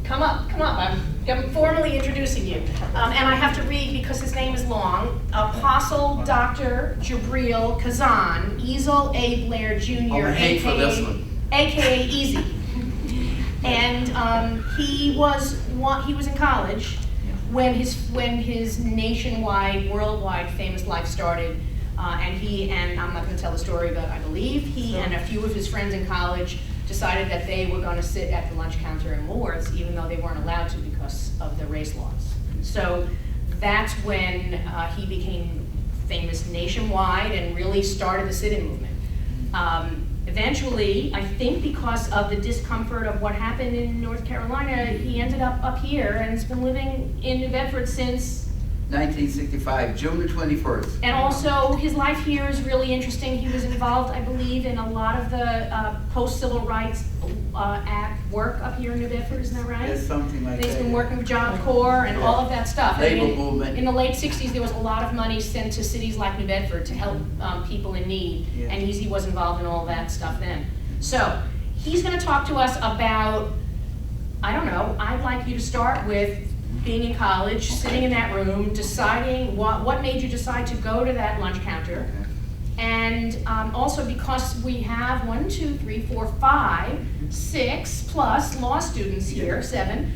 Come up, I'm formally introducing you. And I have to read because his name is long. Apostle Dr. Jibreel Kahzan, Ezel A. Blair Jr., aka Easy. And he was in college when his nationwide, worldwide famous life started. And I'm not going to tell the story, but I believe he and a few of his friends in college decided that they were going to sit at the lunch counter in Woolworths, even though they weren't allowed to because of the race laws. So that's when he became famous nationwide and really started the sit-in movement. Eventually, I think because of the discomfort of what happened in North Carolina, he ended up here and has been living in New Bedford since 1965, June the 21st. And also, his life here is really interesting. He was involved, I believe, in a lot of the post-civil rights act work up here in New Bedford, isn't that right? Yes, something like that. He's been working with Job Corps and all of that stuff. Labor movement. In the late 60s, there was a lot of money sent to cities like New Bedford to help people in need, and Easy was involved in all that stuff then. So, he's going to talk to us about, I don't know, I'd like you to start with being in college, sitting in that room, deciding what made you decide to go to that lunch counter. And also because we have 1, 2, 3, 4, 5, 6 plus law students here, 7,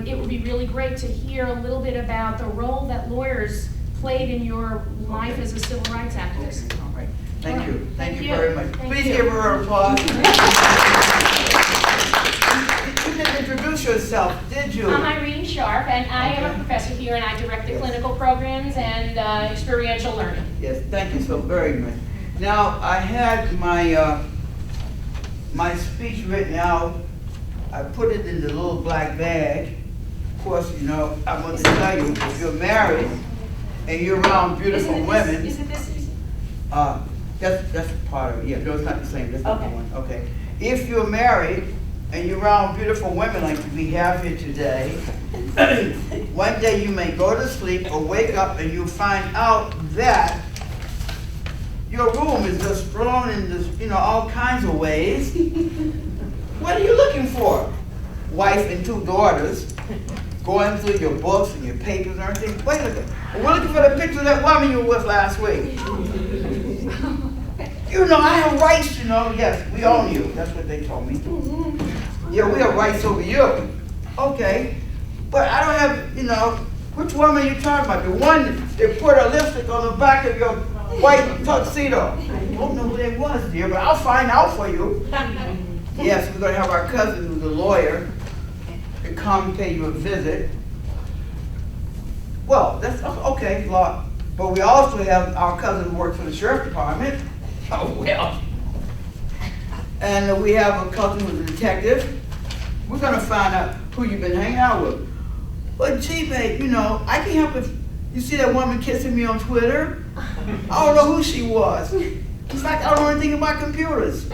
it would be really great to hear a little bit about the role that lawyers played in your life as a civil rights activist. All right. Thank you. Thank you very much. Please give her an applause. You didn't introduce yourself, did you? I'm Irene Sharp, and I am a professor here, and I direct the clinical programs and experiential learning. Yes, thank you so very much. Now, I had my my speech written out. I put it in the little black bag. Of course, you know, I want to tell you, if you're married and you're around beautiful women. Is it this? That's part of it. Yeah, no, it's not the same. That's not the one. Okay. If you're married and you're around beautiful women like we have here today, one day you may go to sleep or wake up and you find out that your room is just thrown in this, all kinds of ways. What are you looking for? Wife and 2 daughters going through your books and your papers and everything. Wait a minute. We're looking for the picture of that woman you were with last week. I have rights, Yes, we own you. That's what they told me. Yeah, we have rights over you. Okay. But I don't have, which woman are you talking about? The one that put a lipstick on the back of your white tuxedo. I don't know who that was, dear, but I'll find out for you. Yes, we're going to have our cousin who's a lawyer to come pay you a visit. Well, that's okay, law. But we also have our cousin who works for the sheriff's department. Oh, well. And we have a cousin who's a detective. We're going to find out who you've been hanging out with. But gee, babe, I can't help if you see that woman kissing me on Twitter. I don't know who she was. In fact, I don't know anything about computers.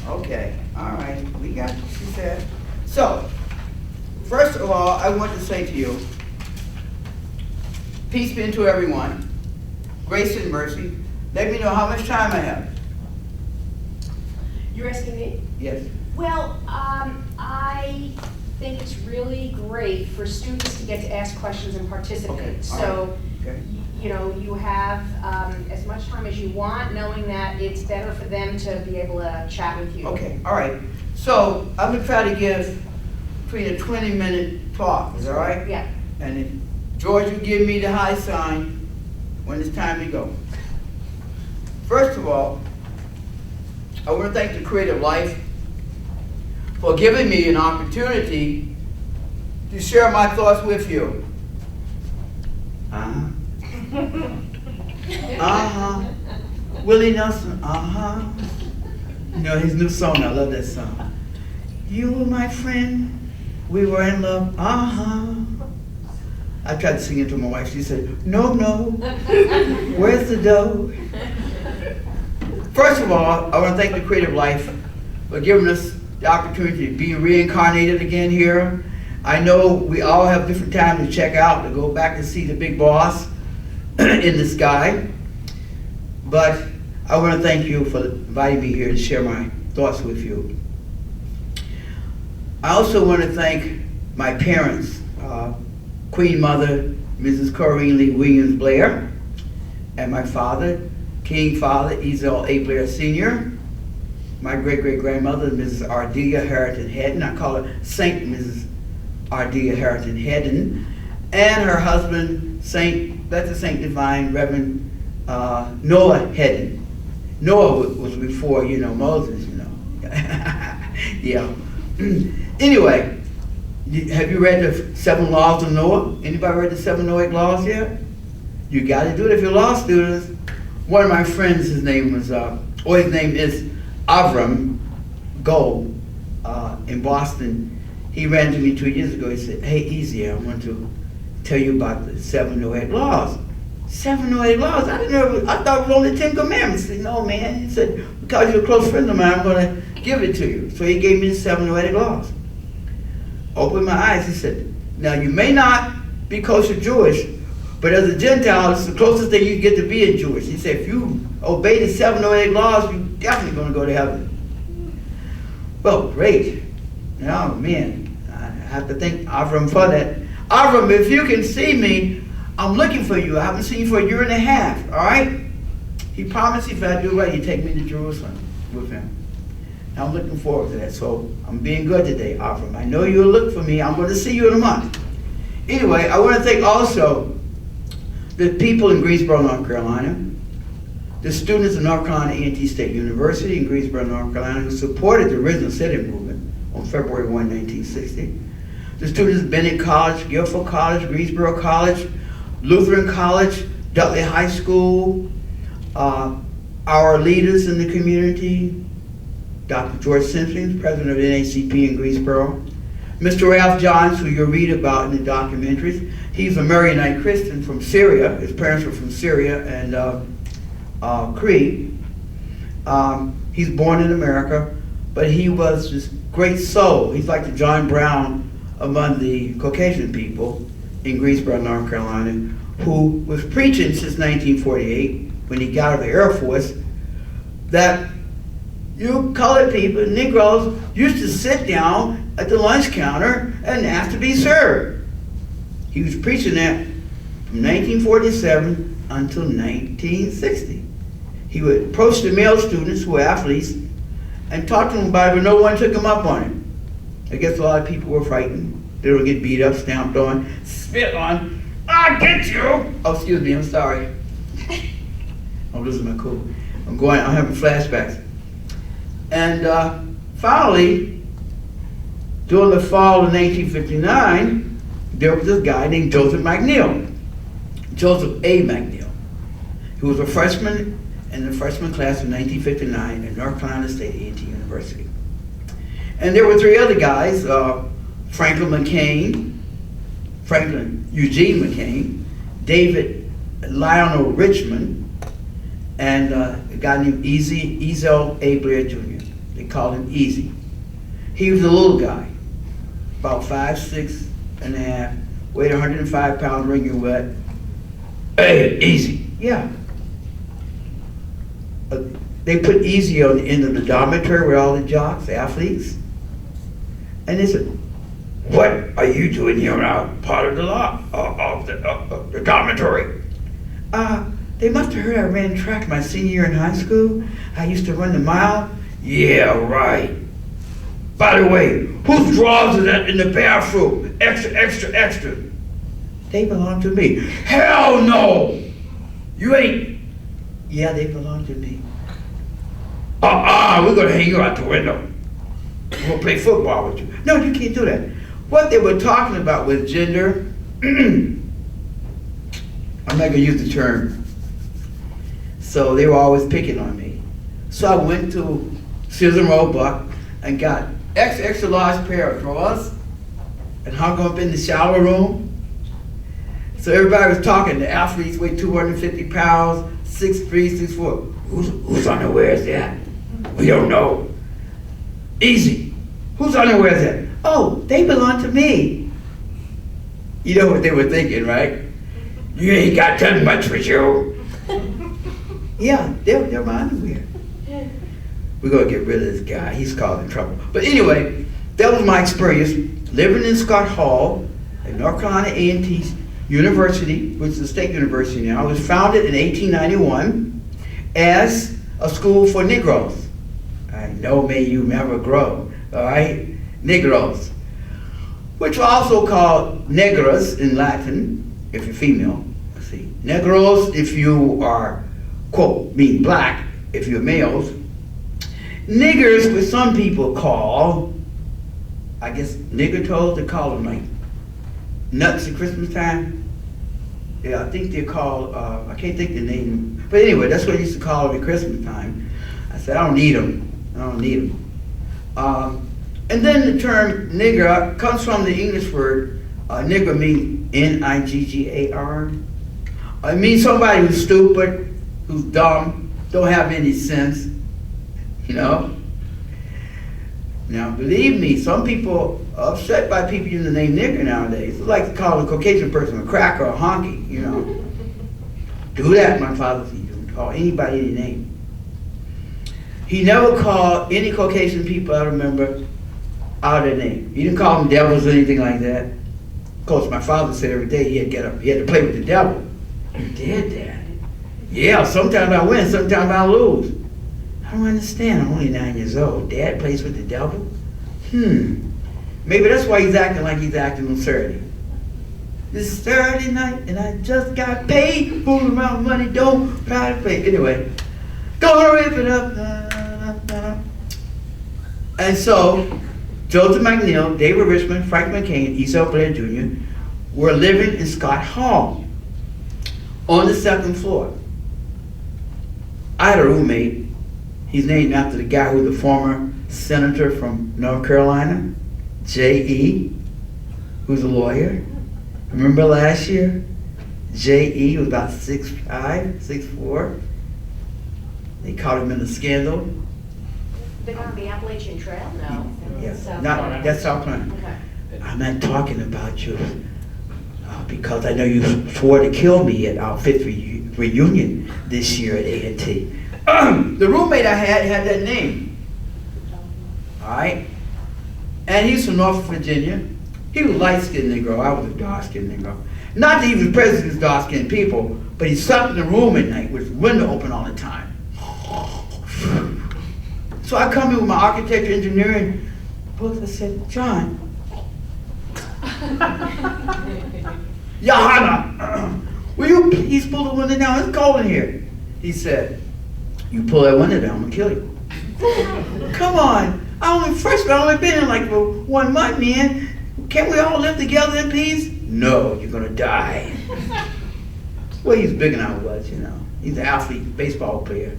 Okay, all right, we got what she said. So, first of all, I want to say to you, peace be unto everyone, grace and mercy. Let me know how much time I have. You're asking me? Yes. Well, I think it's really great for students to get to ask questions and participate. Okay. So, okay. You have as much time as you want, knowing that it's better for them to be able to chat with you. Okay, all right. So, I'm going to try to give between a 20-minute talk. Is that all right? Yeah. And if George will give me the high sign when it's time to go. First of all, I want to thank the Creative Life for giving me an opportunity to share my thoughts with you. Uh-huh. Uh-huh. Willie Nelson, uh-huh. His new song, I love that song. You were my friend, we were in love, uh-huh. I tried to sing it to my wife, she said, no, where's the dough? First of all, I want to thank the Creative Life for giving us the opportunity to be reincarnated again here. I know we all have different times to check out, to go back and see the big boss in the sky. But I want to thank you for inviting me here to share my thoughts with you. I also want to thank my parents, Queen Mother, Mrs. Corrine Lee Williams Blair, and my father, King Father Ezel A. Blair Sr., my great-great-grandmother, Mrs. Ardelia Harrington Hedden. I call her Saint Mrs. Ardelia Harrington Hedden, and her husband, Blessed Saint Divine Reverend Noah Hedden. Noah was before, Moses, Yeah. Anyway, have you read the 7 Laws of Noah? Anybody read the 7 Noahic Laws yet? You got to do it if you're law students. One of my friends, his name is Avram Gold in Boston. He ran to me 2 years ago. He said, "Hey, Easy, I want to tell you about the 7 Noahic Laws." 7 Noahic Laws? I didn't know. I thought it was only 10 Commandments. He said, "No, man." He said, "Because you're a close friend of mine, I'm going to give it to you." So he gave me the 7 Noahic Laws. Opened my eyes. He said, "Now you may not be kosher Jewish, but as a Gentile, it's the closest thing you get to being Jewish." He said, "If you obey the 7 Noahic Laws, you're definitely going to go to heaven." Well, great. Oh, man, I have to thank Avram for that. Avram, if you can see me, I'm looking for you. I haven't seen you for 1.5 years, all right? He promised if I do right, he'd take me to Jerusalem with him. And I'm looking forward to that. So I'm being good today, Avram. I know you'll look for me. I'm going to see you in a month. Anyway, I want to thank also the people in Greensboro, North Carolina, the students of North Carolina A&T State University in Greensboro, North Carolina, who supported the original sit-in movement on February 1, 1960. The students of Bennett College, Guilford College, Greensboro College, Lutheran College, Dudley High School, our leaders in the community, Dr. George Simpson, president of NACP in Greensboro, Mr. Ralph Johns, who you'll read about in the documentaries. He's a Maronite Christian from Syria. His parents were from Syria and Crete. He's born in America, but he was this great soul. He's like the John Brown among the Caucasian people in Greensboro, North Carolina, who was preaching since 1948, when he got out of the Air Force, that you colored people, Negroes, used to sit down at the lunch counter and ask to be served. He was preaching that from 1947 until 1960. He would approach the male students who were athletes and talk to them about it, but no one took him up on it. I guess a lot of people were frightened. They don't get beat up, stamped on, spit on. "I'll get you!" Oh, excuse me, I'm sorry. I'm losing my cool. I'm having flashbacks. And finally, during the fall of 1959, there was this guy named Joseph McNeil, Joseph A. McNeil, who was a freshman in the freshman class of 1959 at North Carolina State A&T University. And there were 3 other guys, Franklin Eugene McCain, David Lionel Richmond, and a guy named Ezel A. Blair Jr. They called him Easy. He was a little guy, about 5'6½", weighed 105 pounds, wringing wet. "Hey, Easy." Yeah. They put Easy on the end of the dormitory with all the jocks, the athletes. And they said, "What are you doing here now, part of the law, of the dormitory?" They must have heard I ran track my senior year in high school. I used to run the mile. "Yeah, right. By the way, whose drawers is that in the bathroom? Extra, extra, extra." "They belong to me." "Hell no! You ain't." "Yeah, they belong to me." We're gonna hang you out the window. We're gonna play football with you." "No, you can't do that." What they were talking about was gender. I'm not gonna use the term. So they were always picking on me. So I went to Sears and Roebuck and got extra, extra large pair of drawers and hung them up in the shower room. So everybody was talking. The athletes weighed 250 pounds, 6'3", 6'4". Whose underwear is that? "We don't know." "Easy. Whose underwear is that?" "Oh, they belong to me." You know what they were thinking, right? "You ain't got done much with you." Yeah, they're my underwear. We're gonna get rid of this guy. He's causing trouble. But anyway, that was my experience living in Scott Hall at North Carolina A&T University, which is a state university now. It was founded in 1891 as a school for Negroes. I know may you never grow, all right? Negroes, which are also called negras in Latin, if you're female. Let's see, negros if you are, quote, mean black, if you're males. Niggers, which some people call, I guess, nigger toes, they call them like nuts at Christmas time. Yeah, I think they're called, I can't think the name, but anyway, that's what they used to call them at Christmas time. I said, I don't need them. I don't need them. And then the term nigger comes from the English word, nigger means N-I-G-G-A-R. It means somebody who's stupid, who's dumb, don't have any sense, you know? Now, believe me, some people are upset by people using the name nigger nowadays. They like to call a Caucasian person a cracker or a honky, you know? Do that, my father said, you don't call anybody any name. He never called any Caucasian people, I remember, out of their name. He didn't call them devils or anything like that. Of course, my father said every day he had to get up, he had to play with the devil. You did that? Yeah, sometimes I win, sometimes I lose. I don't understand, I'm only 9 years old. Dad plays with the devil? Maybe that's why he's acting like he's acting on Saturday. This is Saturday night and I just got paid, fooling around with money, don't try to pay. Anyway, go rip it up. And so, Joseph McNeil, David Richmond, Frank McCain, Esau Blair Jr. were living in Scott Hall on the 2nd floor. I had a roommate. He's named after the guy who was the former senator from North Carolina, J.E., who's a lawyer. Remember last year? J.E. was about 6'5", 6'4". They caught him in a scandal. They're on the Appalachian Trail? No. Yeah, South that's South Carolina. Okay. I'm not talking about you because I know you swore to kill me at our 5th reunion this year at A&T. The roommate I had that name. All right? And he's from Norfolk, Virginia. He was light-skinned Negro. I was a dark-skinned Negro. Not that he was present with dark-skinned people, but he slept in the room at night with the window open all the time. So I come in with my architecture engineering books. I said, John, Johanna, will you please pull the window down? It's cold in here. He said, you pull that window down, I'm gonna kill you. Come on, first I only been in like for 1 month, man. Can't we all live together in peace? No, you're gonna die. Well, he's bigger than I was, you know. He's an athlete, baseball player.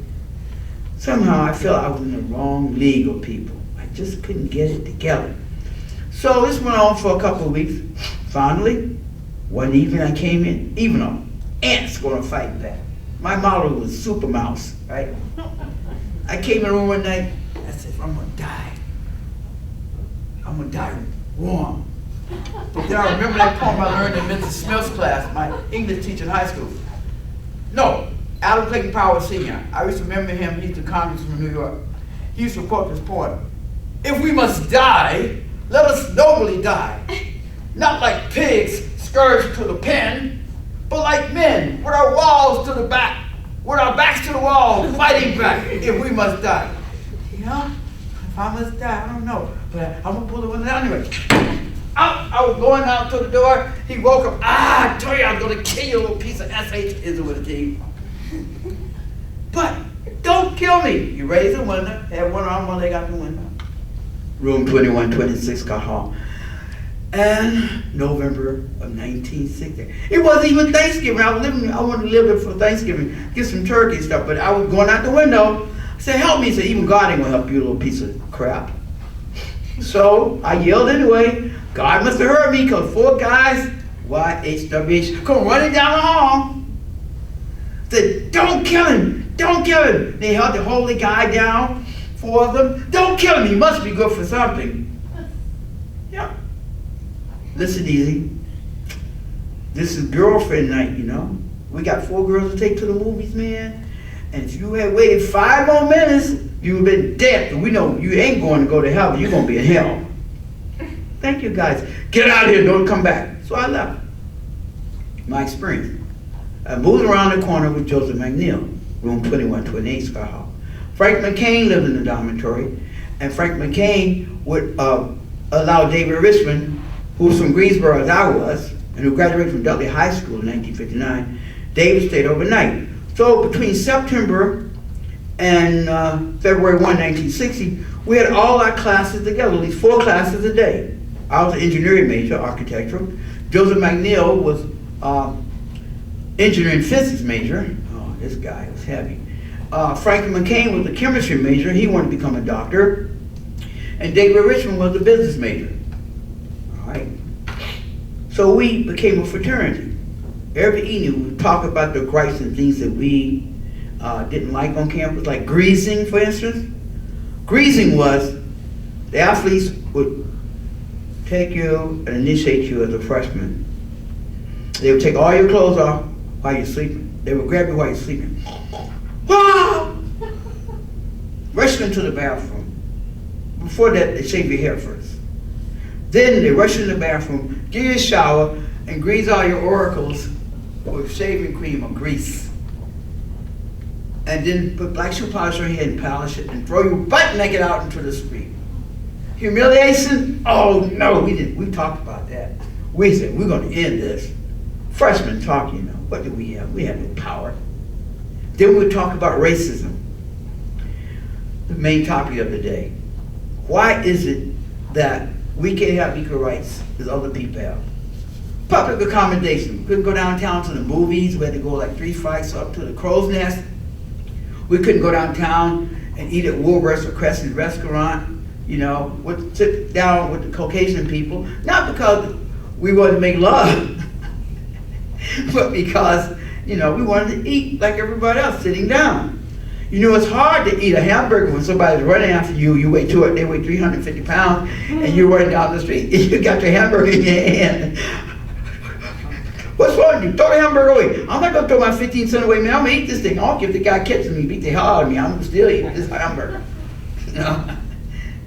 Somehow I felt I was in the wrong league of people. I just couldn't get it together. So this went on for a couple of weeks. Finally, one evening I came in, even though ants gonna fight back. My model was Super Mouse, right? I came in the room one night, I said, I'm gonna die. I'm gonna die warm. But then I remember that poem I learned in Mrs. Smith's class, my English teacher in high school. No, Adam Clayton Powell Sr. I used to remember him, he's the congressman from New York. He used to quote this poem. If we must die, let us nobly die. Not like pigs scourged to the pen, but like men with our walls to the back, with our backs to the wall, fighting back if we must die. You know, if I must die, I don't know, but I'm gonna pull the window down anyway. Out, I was going out to the door, he woke up, I told you I was gonna kill you, little piece of SH, is it with a T? But don't kill me. He raised the window, had one arm, one leg out the window. Room 2126 Scott Hall. And November of 1960. It wasn't even Thanksgiving. I wanted to live there for Thanksgiving, get some turkey and stuff, but I was going out the window. I said, help me. He said, even God ain't gonna help you, little piece of crap. So I yelled anyway. God must have heard me, because 4 guys, YHWH, come running down the hall. Said, don't kill him, don't kill him. They held the holy guy down, 4 of them. Don't kill him, he must be good for something. Yeah. Listen easy. This is girlfriend night, you know. We got 4 girls to take to the movies, man. And if you had waited 5 more minutes, you would have been dead. But we know you ain't going to go to heaven, you're going to be in hell. Thank you guys. Get out of here, don't come back. So I left. My experience. I moved around the corner with Joseph McNeil, room 2128, Sky Hall. Frank McCain lived in the dormitory, and Frank McCain would allow David Richmond, who was from Greensboro as I was, and who graduated from Dudley High School in 1959, David stayed overnight. So between September and February 1, 1960, we had all our classes together, at least 4 classes a day. I was an engineering major, architectural. Joseph McNeil was engineering physics major. Oh, this guy was heavy. Frank McCain was a chemistry major. He wanted to become a doctor. And David Richmond was a business major. All right. So we became a fraternity. Every evening we would talk about the gripes and things that we didn't like on campus, like greasing, for instance. Greasing was the athletes would take you and initiate you as a freshman. They would take all your clothes off while you're sleeping. They would grab you while you're sleeping. Ah! Rush you into the bathroom. Before that, they shave your hair first. Then they rush you in the bathroom, give you a shower, and grease all your auricles with shaving cream or grease. And then put black shoe polish on your head and polish it and throw you butt naked out into the street. Humiliation? Oh no, we didn't. We talked about that. We said, we're going to end this. Freshmen talk, you know. What did we have? We had no power. Then we would talk about racism. The main topic of the day. Why is it that we can't have equal rights as other people have? Public accommodation. We couldn't go downtown to the movies. We had to go like 3 flights up to the Crow's Nest. We couldn't go downtown and eat at Woolworth or Crescent restaurant. You know, would sit down with the Caucasian people, not because we wanted to make love, but because, you know, we wanted to eat like everybody else, sitting down. You know, it's hard to eat a hamburger when somebody's running after you. You weigh they weigh 350 pounds, and you're running down the street, and you got your hamburger in your hand. What's wrong with you? Throw the hamburger away. I'm not gonna throw my 15 cents away, man. I'm gonna eat this thing. I don't care if the guy catches me, beat the hell out of me. I'm gonna still eat this hamburger. You know?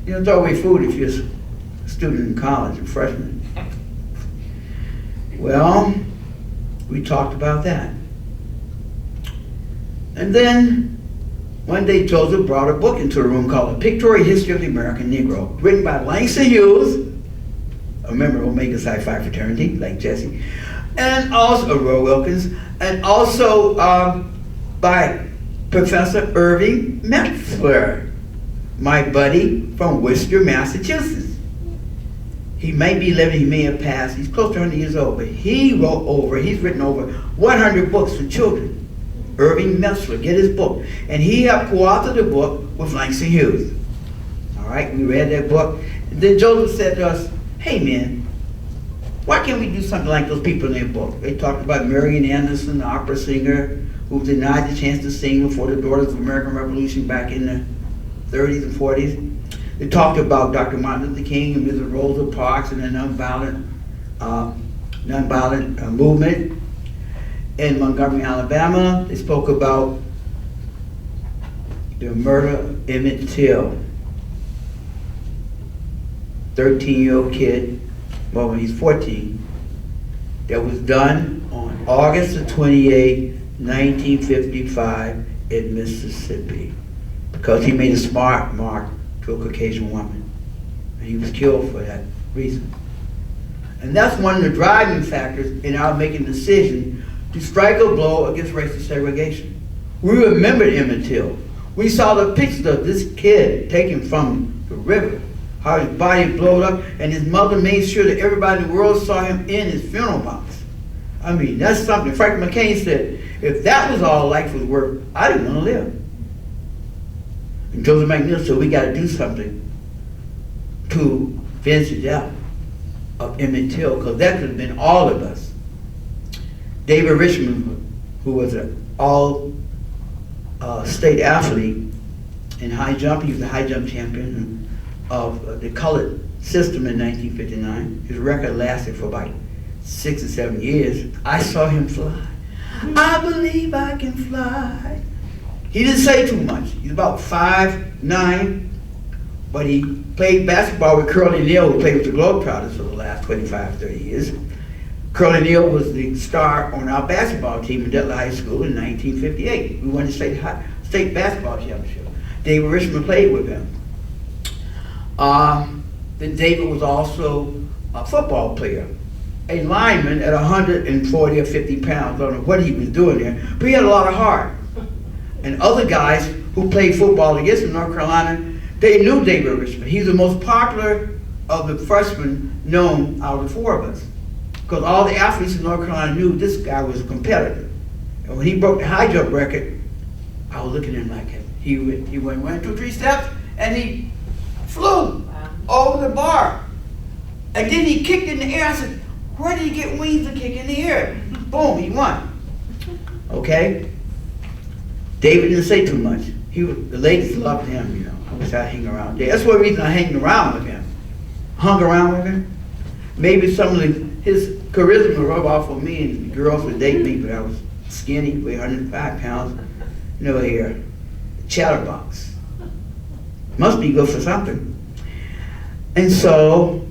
You don't throw away food if you're a student in college, a freshman. Well, we talked about that. And then one day Joseph brought a book into a room called A Pictorial History of the American Negro, written by Langston Hughes, a member of Omega Psi Phi fraternity, like Jesse, and also Roy Wilkins, and also by Professor Irving Metzler, my buddy from Worcester, Massachusetts. He may be living, he may have passed, he's close to 100 years old, but he's written over 100 books for children. Irving Metzler, get his book. And he helped co-author the book with Langston Hughes. All right, we read that book. And then Joseph said to us, hey man, why can't we do something like those people in their book? They talked about Marian Anderson, the opera singer, who was denied the chance to sing before the Daughters of the American Revolution back in the 30s and 40s. They talked about Dr. Martin Luther King and Mrs. Rosa Parks and the nonviolent movement. In Montgomery, Alabama, they spoke about the murder of Emmett Till, 13-year-old kid, well, when he's 14, that was done on August the 28th, 1955 in Mississippi, because he made a smart mark to a Caucasian woman, and he was killed for that reason. And that's one of the driving factors in our making the decision to strike a blow against racial segregation. We remembered Emmett Till. We saw the pictures of this kid taken from the river, how his body blowed up, and his mother made sure that everybody in the world saw him in his funeral box. I mean, that's something. Frank McCain said, if that was all life was worth, I didn't want to live. And Joseph McNeil said, we got to do something to finish the death of Emmett Till, because that could have been all of us. David Richmond, who was an all-state athlete in high jump, he was the high jump champion of the colored system in 1959. His record lasted for about 6 or 7 years. I saw him fly. I believe I can fly. He didn't say too much. He's about 5'9", but he played basketball with Curly Neal, who played with the Globetrotters for the last 25, 30 years. Curly Neal was the star on our basketball team at Detla High School in 1958. We won the state basketball championship. David Richmond played with him. Then David was also a football player, a lineman at 140 or 50 pounds. I don't know what he was doing there, but he had a lot of heart. And other guys who played football against him in North Carolina, they knew David Richmond. He's the most popular of the freshmen known out of the four of us. Because all the athletes in North Carolina knew this guy was a competitor. And when he broke the high jump record, I was looking at him like him. He went 1, 2, 3 steps, and he flew over the bar. And then he kicked in the air. I said, where did he get wings to kick in the air? Boom, he won. Okay? David didn't say too much. The ladies loved him, you know. I wish I'd hang around there. That's one reason I hung around with him. Hung around with him. Maybe some of his charisma rubbed off on me, and the girls would date me, but I was skinny, weighed 105 pounds, no hair, chatterbox. Must be good for something. And so,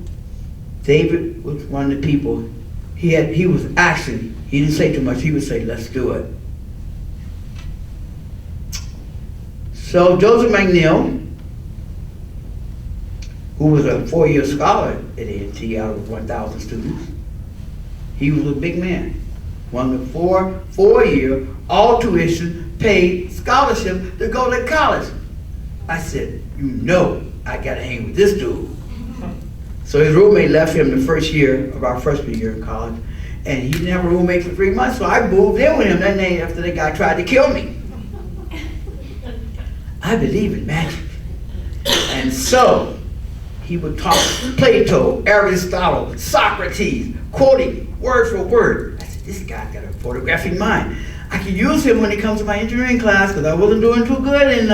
David was one of the people, he was actually, he didn't say too much, he would say, let's do it. So Joseph McNeil, who was a 4-year scholar at A&T out of 1,000 students, he was a big man. Won the four-year, all tuition, paid scholarship to go to college. I said, you know I gotta hang with this dude. So his roommate left him the first year of our freshman year in college, and he didn't have a roommate for 3 months, so I moved in with him that night after the guy tried to kill me. I believe in magic. And so, he would talk Plato, Aristotle, Socrates, quoting word for word. I said, this guy's got a photographic mind. I can use him when it comes to my engineering class because I wasn't doing too good in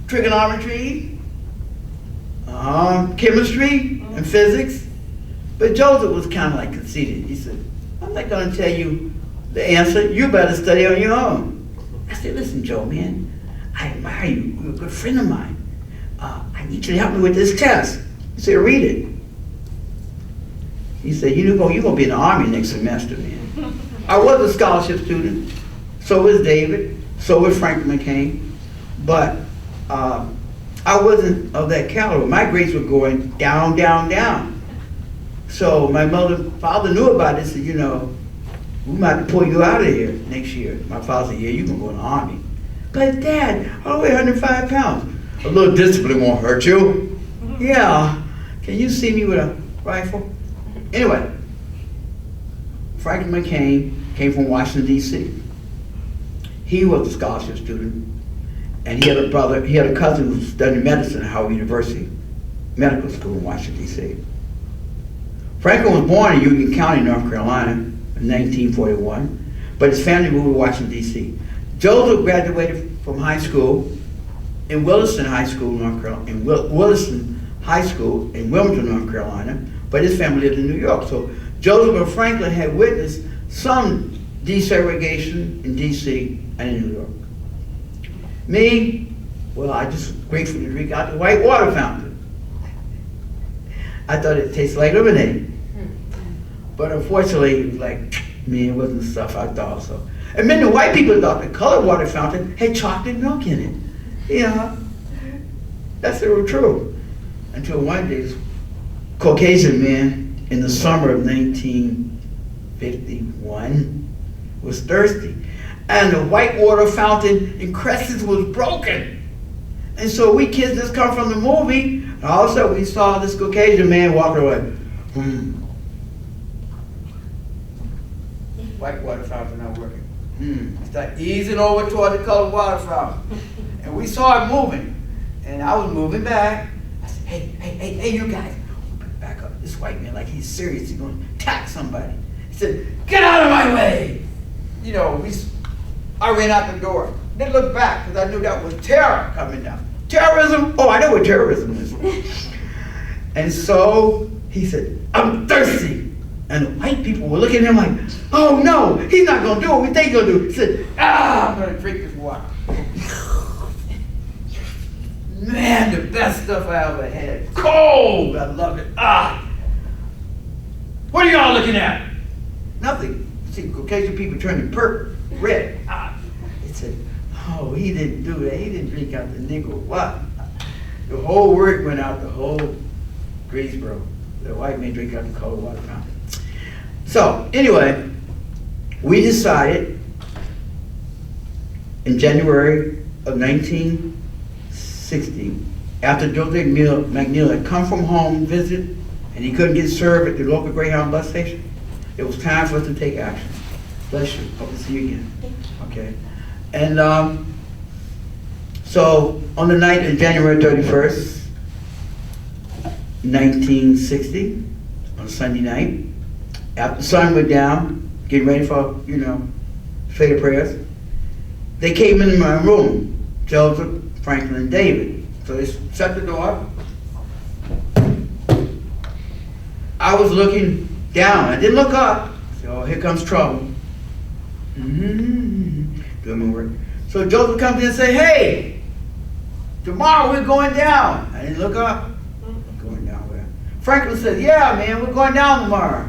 trigonometry, chemistry, and physics. But Joseph was kind of like conceited. He said, I'm not going to tell you the answer. You better study on your own. I said, listen, Joe, man, I admire you. You're a good friend of mine. I need you to help me with this test. He said, read it. He said, you're going to be in the Army next semester, man. I was a scholarship student. So was David. So was Frank McCain. But I wasn't of that caliber. My grades were going down, down, down. So my father knew about it. Said, you know, we might pull you out of here next year. My father said, yeah, you can go in the Army. But Dad, I weigh 105 pounds. A little discipline won't hurt you. Yeah. Can you see me with a rifle? Anyway, Franklin McCain came from Washington, D.C. He was a scholarship student, and he had a cousin who studied medicine at Howard University Medical School in Washington, D.C. Franklin was born in Union County, North Carolina in 1941, but his family moved to Washington, D.C. Joseph graduated from high school in Williston High School, North Carolina, Williston High School in Wilmington, North Carolina, but his family lived in New York. So Joseph and Franklin had witnessed some desegregation in D.C. and in New York. Me, well, I just grateful to drink out the white water fountain. I thought it tasted like lemonade. But unfortunately, it was like, man, it wasn't the stuff I thought so. And then the white people thought the colored water fountain had chocolate milk in it. Yeah, that's the truth. Until one day, this Caucasian man in the summer of 1951 was thirsty. And the white water fountain in Crescent was broken. And so we kids just come from the movie, and all of a sudden we saw this Caucasian man walking away. White water fountain not working. Start easing over toward the colored water fountain. And we saw it moving. And I was moving back. I said, hey, you guys. Back up. This white man, like he's serious. He's going to attack somebody. He said, get out of my way. You know, I ran out the door. Then looked back because I knew that was terror coming down. Terrorism? Oh, I know what terrorism is. And so he said, I'm thirsty. And the white people were looking at him like, oh no, he's not going to do what we think he's going to do. He said, I'm going to drink this water. Man, the best stuff I ever had. Cold! I love it. Ah! What are y'all looking at? Nothing. See, Caucasian people turning purple, red. Ah! He said, oh, he didn't do that. He didn't drink out the nickel. What? The whole word went out the whole Greensboro. The white man drink out the cold water fountain. So, anyway, we decided in January of 1960, after Joseph McNeil had come from home, visit, and he couldn't get served at the local Greyhound bus station, it was time for us to take action. Bless you. Hope to see you again. Okay. And so on the night of January 31st, 1960, on Sunday night, after the sun went down, getting ready for, Feder prayers, they came in my room, Joseph, Franklin, and David. So they shut the door. I was looking down. I didn't look up. So here comes trouble. Doing my work. So Joseph comes in and say, hey, tomorrow we're going down. I didn't look up. Going down where? Franklin says, yeah, man, we're going down tomorrow.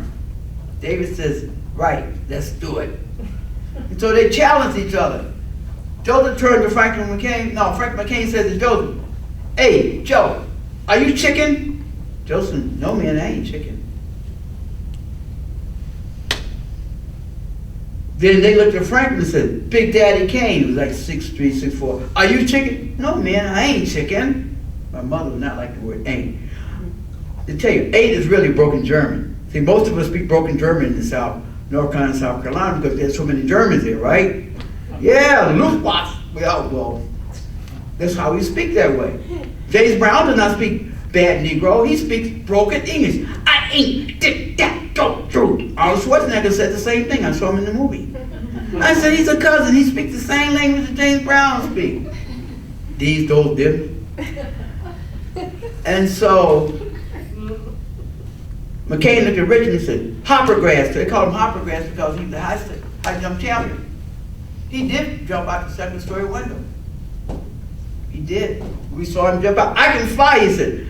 David says, right, let's do it. And so they challenged each other. Joseph turned to Franklin McCain. No, Franklin McCain says to Joseph, hey, Joe, are you chicken? Joseph, no, man, I ain't chicken. Then they looked at Franklin and said, Big Daddy Kane, he was like 6'3", 6'4". Are you chicken? No, man, I ain't chicken. My mother would not like the word ain't. To tell you, ain't is really broken German. See, most of us speak broken German in the South, North Carolina, South Carolina, because there's so many Germans there, right? Yeah, Luftwaffe. Well, that's how we speak that way. James Brown does not speak bad Negro. He speaks broken English. I ain't did that, don't do. Arnold Schwarzenegger said the same thing. I saw him in the movie. I said, he's a cousin. He speaks the same language that James Brown speaks. Those didn't. And so, McCain looked at Richard and said, Hoppergrass. They called him Hoppergrass because he's the high jump champion. He did jump out the second story window. He did. We saw him jump out. I can fly, he said.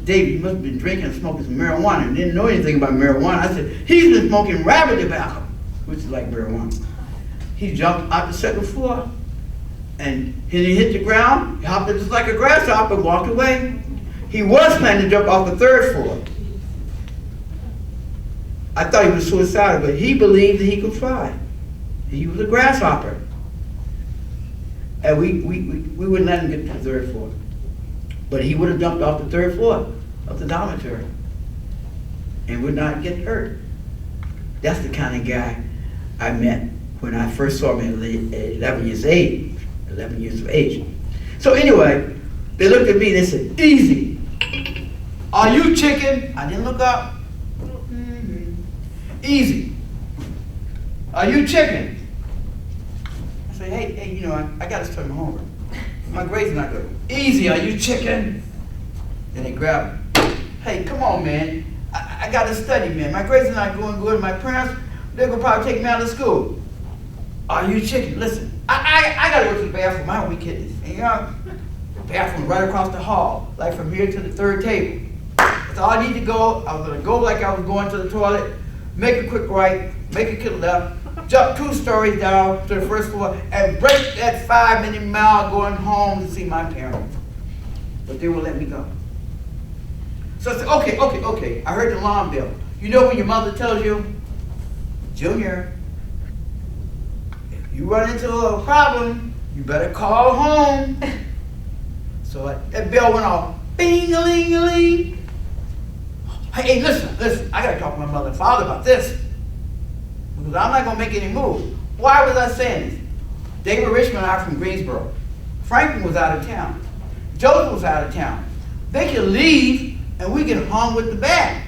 David, he must have been drinking and smoking some marijuana and didn't know anything about marijuana. I said, he's been smoking rabbit tobacco, which is like marijuana. He jumped out the second floor and he hit the ground, he hopped just like a grasshopper and walked away. He was planning to jump off the third floor. I thought he was suicidal, but he believed that he could fly. He was a grasshopper. And we wouldn't let him get to the third floor. But he would have jumped off the third floor of the dormitory and would not get hurt. That's the kind of guy I met when I first saw him at 11 years of age. So anyway, they looked at me and they said, easy. Are you chicken? I didn't look up. Easy. Are you chicken? I said, hey, I got to study my homework. My grades are not good. Easy, are you chicken? Then they grab me. Hey, come on, man. I got to study, man. My grades are not going good. My parents, they're going to probably take me out of school. Are you chicken? Listen, I got to go to the bathroom. I don't be kidding. And, the bathroom right across the hall, like from here to the third table. That's all I need to go. I was going to go like I was going to the toilet, make a quick right, make a quick left, jump 2 stories down to the first floor, and break that 5-minute mile going home to see my parents. But they won't let me go. So I said, okay. I heard the alarm bell. You know when your mother tells you, Junior, if you run into a problem, you better call home. So that bell went off. Bing-a-ling-a-ling. Hey, listen. I got to talk to my mother and father about this. Because I'm not going to make any moves. Why was I saying this? David Richmond and I are from Greensboro. Franklin was out of town. Joseph was out of town. They could leave and we get hung with the bat.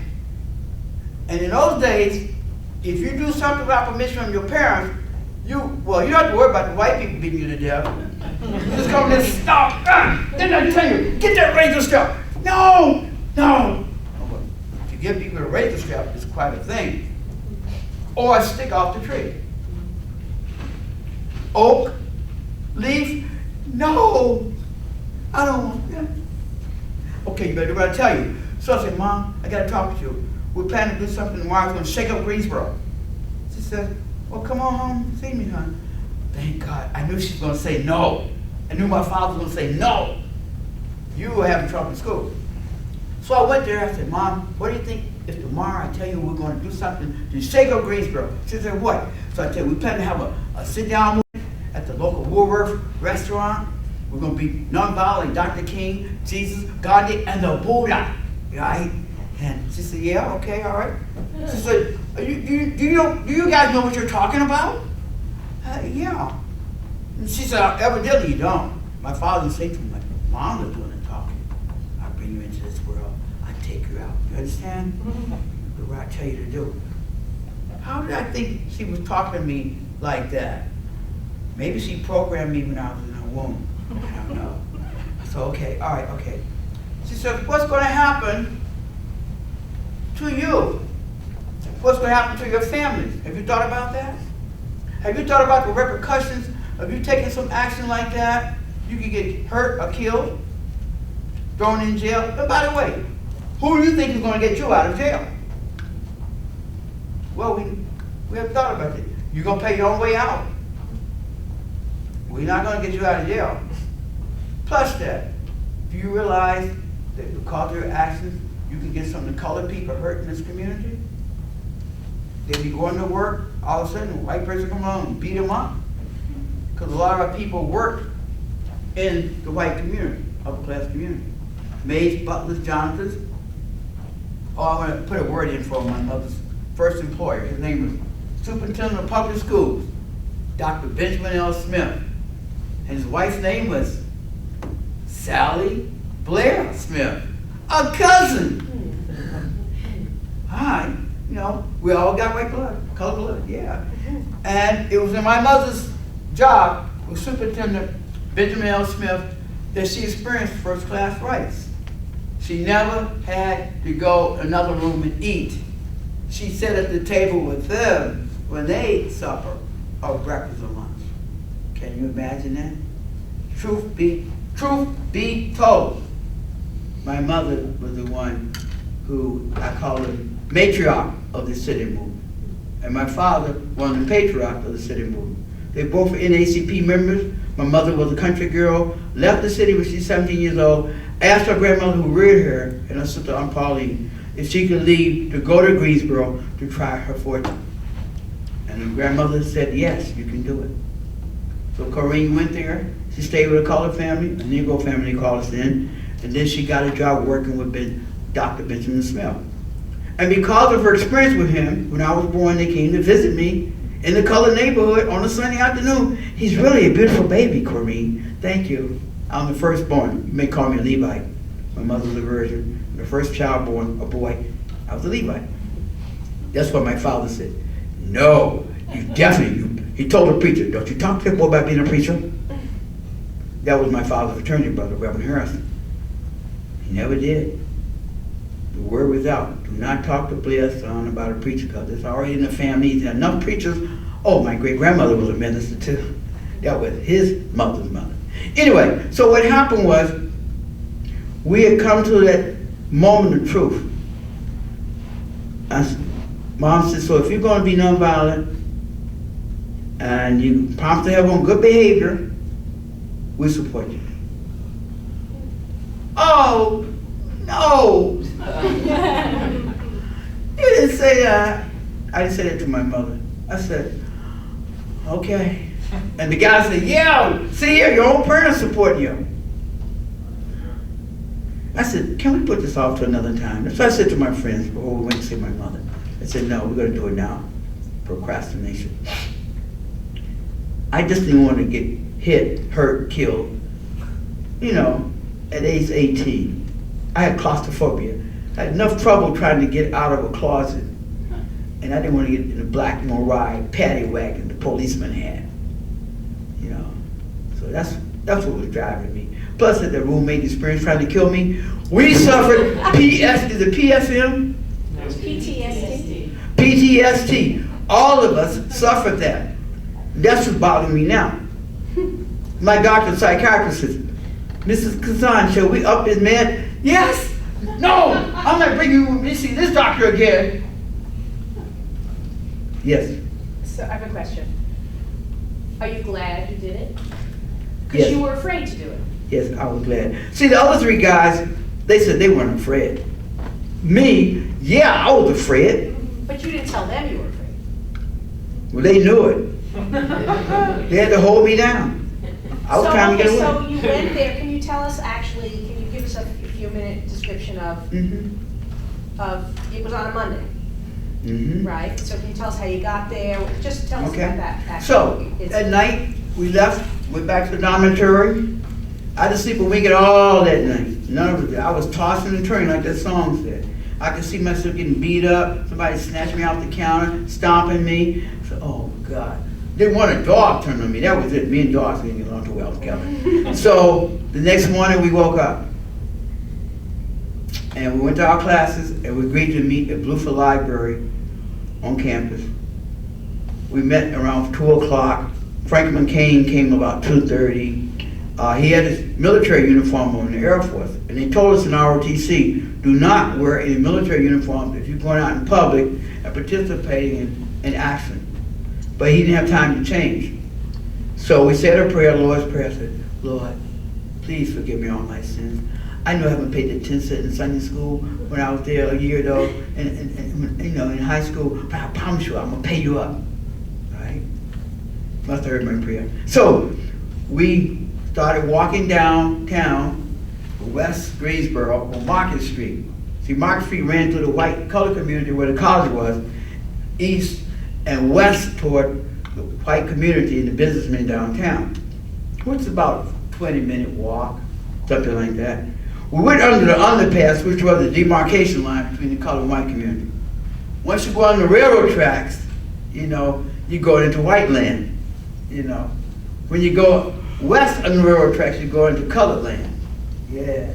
And in those days, if you do something without permission from your parents, you don't have to worry about the white people beating you to death. You just come and stop. Then I tell you, get that razor strap. No. To give people a razor strap is quite a thing. Or a stick off the tree. Oak, leaf, no. I don't want that. Okay, you better do what I tell you. So I said, Mom, I gotta talk to you. We're planning to do something tomorrow. We're gonna shake up Greensboro. She said, well, come on home and see me, hon. Thank God. I knew she was gonna say no. I knew my father was gonna say no. You were having trouble in school. So I went there. I said, Mom, what do you think if tomorrow I tell you we're going to do something to shake up Greensboro? She said, what? So I tell you, we plan to have a sit-down movie at the local Woolworth restaurant. We're going to be nonviolent, Dr. King, Jesus, Gandhi, and the Buddha. Right? And she said, yeah, okay, all right. She said, do you guys know what you're talking about? Yeah. And she said, evidently you don't. My father said to me, Mom is doing the talking. I bring you into this world. I take you out. You understand? Do what I tell you to do. How did I think she was talking to me like that? Maybe she programmed me when I was in her womb. I don't know. I said, okay, all right, okay. She said, what's going to happen to you? What's going to happen to your families? Have you thought about that? Have you thought about the repercussions of you taking some action like that? You could get hurt or killed, thrown in jail. And by the way, who do you think is going to get you out of jail? Well, we have thought about it. You're going to pay your own way out. We're not going to get you out of jail. Plus that, do you realize that because of your actions, you can get some of the colored people hurt in this community? They be going to work, all of a sudden, a white person come along and beat them up. Because a lot of our people work in the white community, upper class community. Maids, butlers, janitors. Oh, I want to put a word in for my mother's first employer. His name was Superintendent of Public Schools, Dr. Benjamin L. Smith. And his wife's name was Sally Blair Smith, a cousin. Hi, you know, we all got white blood, colored blood, yeah. And it was in my mother's job with Superintendent Benjamin L. Smith that she experienced first-class rights. She never had to go another room and eat. She sat at the table with them when they ate supper or breakfast or lunch. Can you imagine that? Truth be told, my mother was the one who I call her matriarch of the city movement. And my father, one of the patriarchs of the city movement. They both were NAACP members. My mother was a country girl, left the city when she was 17 years old, asked her grandmother who reared her, and her sister Aunt Pauline, if she could leave to go to Greensboro to try her fortune. And her grandmother said, yes, you can do it. So Corrine went there. She stayed with a colored family, a Negro family they called us in, and then she got a job working with Dr. Benjamin Smith. And because of her experience with him, when I was born, they came to visit me in the colored neighborhood on a Sunday afternoon. He's really a beautiful baby, Corrine. Thank you. I'm the firstborn. You may call me a Levite. My mother was a virgin. The first child born, a boy. I was a Levite. That's what my father said. No, you definitely, he told the preacher, don't you talk to that boy about being a preacher? That was my father's fraternity brother, Reverend Harrison. He never did. The word was out. Do not talk to Blair's son about a preacher, because it's already in the family. There are enough preachers. Oh, my great-grandmother was a minister too. That was his mother's mother. Anyway, so what happened was, we had come to that moment of truth. Mom said, so if you're going to be nonviolent, and you promise to have on good behavior, we support you. Oh, no. You didn't say that. I didn't say that to my mother. I said, okay. And the guy said, yeah, see here, your own parents support you. I said, can we put this off to another time? So I said to my friends before we went to see my mother, I said, no, we're going to do it now. Procrastination. I just didn't want to get hit, hurt, killed. You know, at age 18. I had claustrophobia. I had enough trouble trying to get out of a closet. And I didn't want to get in the black Morai paddy wagon the policeman had. You know, so that's what was driving me. Plus, that the roommate experience trying to kill me. We suffered is it PSM? PTSD. PTSD. All of us suffered that. That's what's bothering me now. My doctor, psychiatrist says, Mrs. Kahzan, shall we up his med? Yes! No! I'm not bringing you with me to see this doctor again. Yes. So I have a question. Are you glad you did it? Because Yes. you were afraid to do it. Yes, I was glad. See, the other three guys, they said they weren't afraid. Me, yeah, I was afraid. But you didn't tell them you were afraid. Well, they knew it. They had to hold me down. I was trying to get away. So you went there, can you tell us actually, can you give us a few minute description of, it was on a Monday, right? So can you tell us how you got there? Just tell us about that. Actually. So, that night, we left, went back to the dormitory. I didn't sleep a wink at all that night. None of it. I was tossing and turning like that song said. I could see myself getting beat up, somebody snatched me off the counter, stomping me. So, oh God. Didn't want a dog turn on me. That was it. Me and dogs didn't get along too well together. So the next morning we woke up. And we went to our classes and we agreed to meet at Bluefield Library on campus. We met around 2 o'clock. Franklin Kane came about 2:30. He had his military uniform on in the Air Force. And they told us in ROTC, do not wear any military uniforms if you're going out in public and participating in action. But he didn't have time to change. So we said a prayer, Lord's Prayer, said, Lord, please forgive me all my sins. I know I haven't paid the 10 cents in Sunday school when I was there a year ago, and you know, in high school, but I promise you I'm gonna pay you up. All right? Must have heard my prayer. So we started walking downtown, West Greensboro, on Market Street. See, Market Street ran through the white color community where the college was, east and west toward the white community and the businessmen downtown. Which is about a 20-minute walk, something like that. We went under the underpass, which was the demarcation line between the color and white community. Once you go on the railroad tracks, you know, you go into white land, you know. When you go west on the railroad tracks, you go into colored land. Yeah.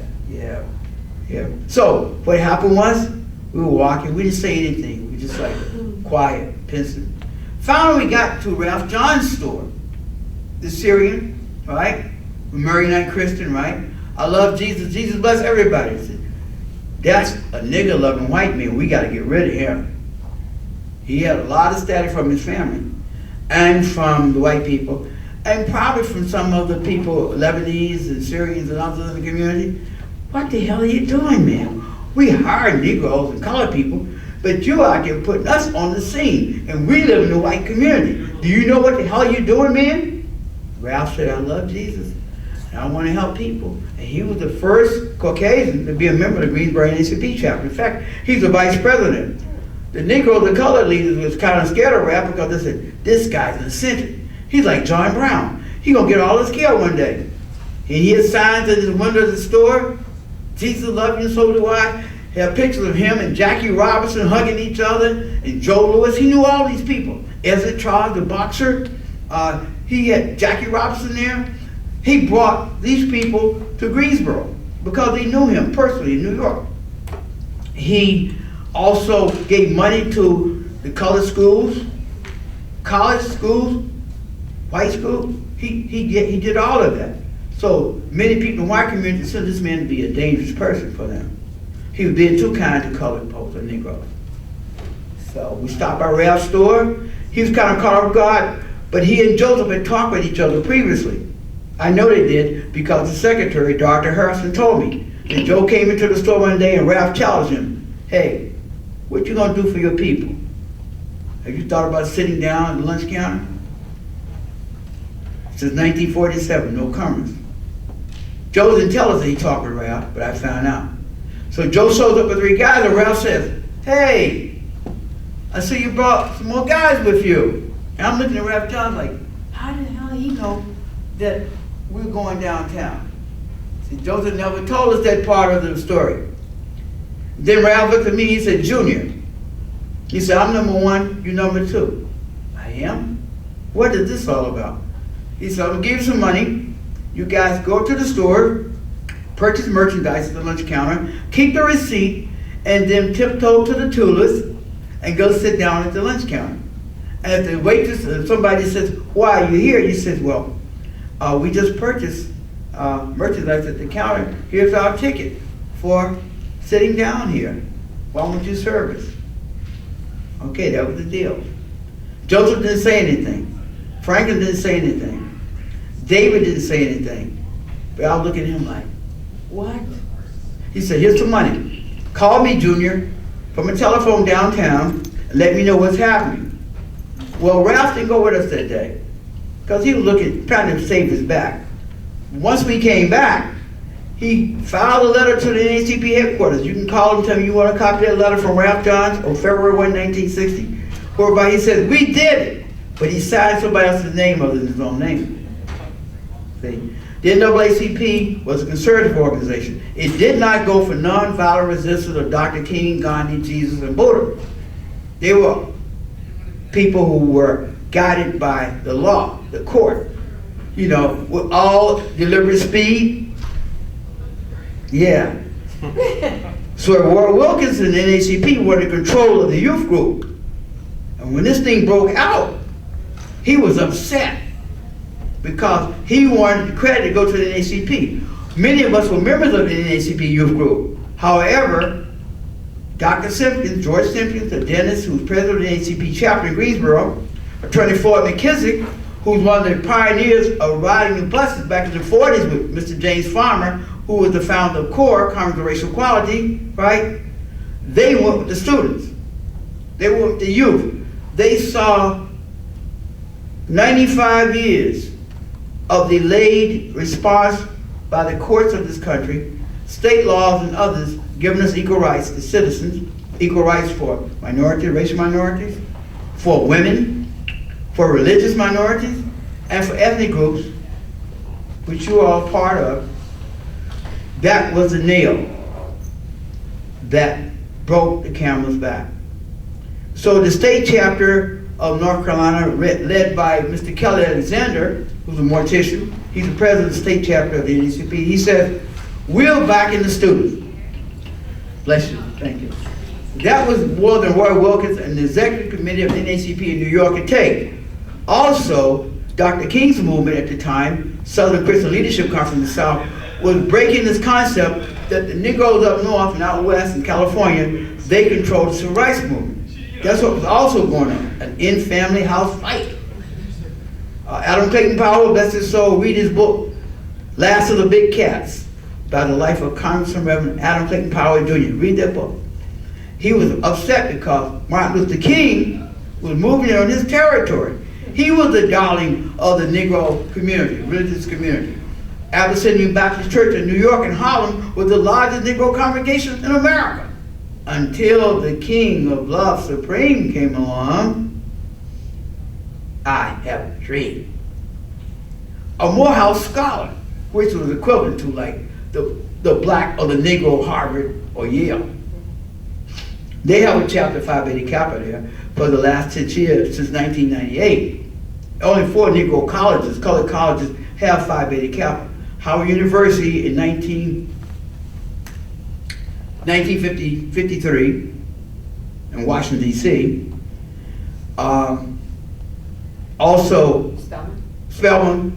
So what happened was, we were walking, we didn't say anything, we just like quiet, pensive. Finally we got to Ralph John's store, the Syrian, right? Mary-Night Christian, right? I love Jesus, Jesus bless everybody. I said, that's a nigger loving white man, we gotta get rid of him. He had a lot of static from his family and from the white people and probably from some of the people, Lebanese and Syrians and others in the community. What the hell are you doing, man? We hired Negroes and colored people, but you out there putting us on the scene, and we live in the white community. Do you know what the hell you're doing, man? Ralph said, I love Jesus, and I want to help people. And he was the first Caucasian to be a member of the Greensboro NACP chapter. In fact, he's the vice president. The Negroes, the colored leaders, was kind of scared of Ralph because they said, this guy's an eccentric. He's like John Brown. He's going to get all his care one day. And he had signs in his window of the store, Jesus loves you, so do I. He had pictures of him and Jackie Robinson hugging each other, and Joe Louis. He knew all these people. Ezra Charles, the boxer, he had Jackie Robinson there. He brought these people to Greensboro because they knew him personally in New York. He also gave money to the colored schools, college schools, white schools. He did all of that. So many people in the white community consider this man to be a dangerous person for them. He was being too kind to colored folks or Negroes. So we stopped by Ralph's store. He was kind of caught off guard, but he and Joseph had talked with each other previously. I know they did because the secretary, Dr. Harrison, told me that Joe came into the store one day and Ralph challenged him, hey, what you gonna do for your people? Have you thought about sitting down at the lunch counter? Since 1947, no comers. Joe didn't tell us that he talked with Ralph, but I found out. So Joe shows up with 3 guys and Ralph says, hey, I see you brought some more guys with you. And I'm looking at Ralph John like, how the hell he know that we're going downtown? See, Joseph never told us that part of the story. Then Ralph looked at me, he said, Junior. He said, I'm number 1, you number 2. I am? What is this all about? He said, I'm gonna give you some money. You guys go to the store, purchase merchandise at the lunch counter, keep the receipt, and then tiptoe to the Tulips and go sit down at the lunch counter. And if the waitress, if somebody says, why are you here? You says, well, we just purchased merchandise at the counter, here's our ticket for sitting down here. Why won't you serve us? Okay, that was the deal. Joseph didn't say anything. Franklin didn't say anything. David didn't say anything. But I was looking at him like, what? He said, here's some money. Call me, Junior, from a telephone downtown and let me know what's happening. Well, Ralph didn't go with us that day because he was trying to save his back. Once we came back, he filed a letter to the NAACP headquarters. You can call him, tell me you want a copy of that letter from Ralph Johns on February 1, 1960, whereby he says, we did it, but he signed somebody else's name other than his own name. See? The NAACP was a conservative organization. It did not go for nonviolent resistance of Dr. King, Gandhi, Jesus, and Buddha. They were people who were guided by the law, the court. You know, with all deliberate speed. Yeah. So Roy Wilkinson and NAACP were in control of the youth group. And when this thing broke out, he was upset because he wanted the credit to go to the NAACP. Many of us were members of the NAACP youth group. However, Dr. Simpkins, George Simpkins, the dentist who was president of the NAACP chapter in Greensboro, Attorney Ford McKissick, who's one of the pioneers of riding the buses back in the 40s with Mr. James Farmer, who was the founder of CORE, Congress of Racial Equality, right? They went with the students. They went with the youth. They saw 95 years of delayed response by the courts of this country, state laws and others giving us equal rights as citizens, equal rights for racial minorities, for women, for religious minorities, and for ethnic groups, which you are a part of. That was the nail that broke the camel's back. So the state chapter of North Carolina, led by Mr. Kelly Alexander, who's a mortician, he's the president of the state chapter of the NAACP, he said, we'll back in the students. Bless you, thank you. That was more than Roy Wilkins and the executive committee of the NAACP in New York could take. Also, Dr. King's movement at the time, Southern Christian Leadership Conference in the South, was breaking this concept that the Negroes up north and out west in California, they controlled the civil rights movement. That's what was also going on, an in-family house fight. Adam Clayton Powell, bless his soul, read his book, Last of the Big Cats, by the life of Congressman Reverend Adam Clayton Powell Jr. Read that book. He was upset because Martin Luther King was moving on his territory. He was the darling of the Negro community, religious community. Abyssinian Baptist Church in New York and Harlem was the largest Negro congregation in America. Until the King of Love Supreme came along, I have a dream. A Morehouse scholar, which was equivalent to like the black or the Negro Harvard or Yale. They have a chapter Phi Beta Kappa there for the last 10 years, since 1998. Only 4 Negro colleges, colored colleges, have Phi Beta Kappa. Howard University in 1953 in Washington, D.C. Also, Spelman,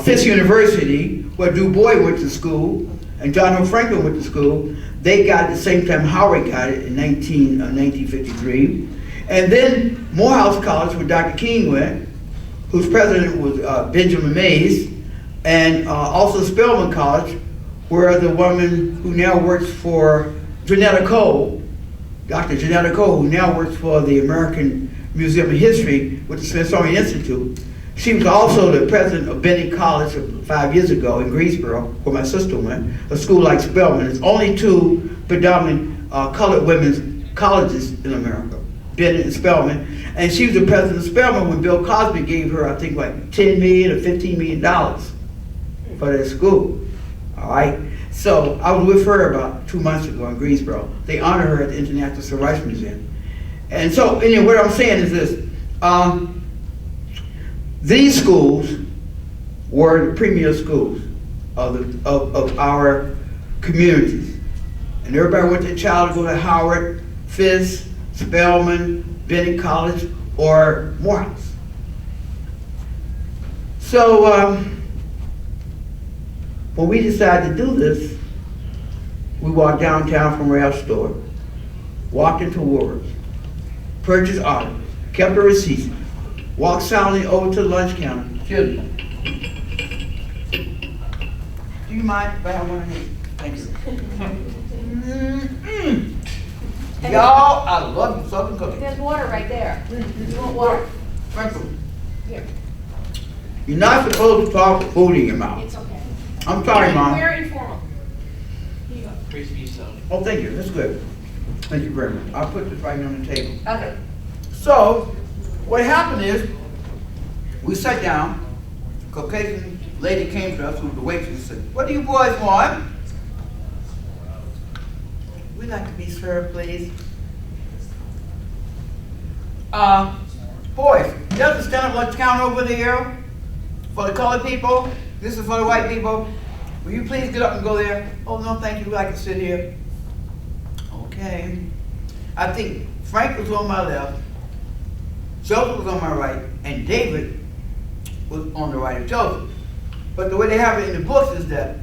Fisk University, where Du Bois went to school, and John Hope Franklin went to school. They got it at the same time Howard got it in 1953. And then Morehouse College, where Dr. King went, whose president was Benjamin Mays, and also Spelman College, where the woman who now works for Janetta Cole, Dr. Janetta Cole, who now works for the American Museum of History with the Smithsonian Institute, she was also the president of Benning College 5 years ago in Greensboro, where my sister went, a school like Spelman. There's only 2 predominant colored women's colleges in America, Benning and Spelman. And she was the president of Spelman when Bill Cosby gave her, I think, like $10 million or $15 million for that school. All right? So I was with her about 2 months ago in Greensboro. They honor her at the International Civil Rights Museum. And so, anyway, what I'm saying is this. These schools were the premier schools of our communities. And everybody went to child to go to Howard, Fisk, Spelman, Benning College, or Morehouse. So, when we decided to do this, we walked downtown from Ralph's store, walked into Woolworth, purchased items, kept the receipts, walked silently over to the lunch counter. Excuse me. Do you mind if I have one of these? Thank you. Y'all, I love you Southern cooking. There's water right there. You want water? Thank you. Here. You're not supposed to talk with food in your mouth. It's okay. I'm sorry, Mom. We're informal. Here you go. Crispy soda. Oh, thank you. That's good. Thank you very much. I'll put this right on the table. Okay. So, what happened is, we sat down. Caucasian lady came to us, who was the waitress, and said, "What do you boys want?" We'd like to be served, please. Boys, there's a stand-up lunch counter over there for the colored people. This is for the white people. Will you please get up and go there? Oh, no, thank you. We'd like to sit here. Okay. I think Frank was on my left, Joseph was on my right, and David was on the right of Joseph. But the way they have it in the books is that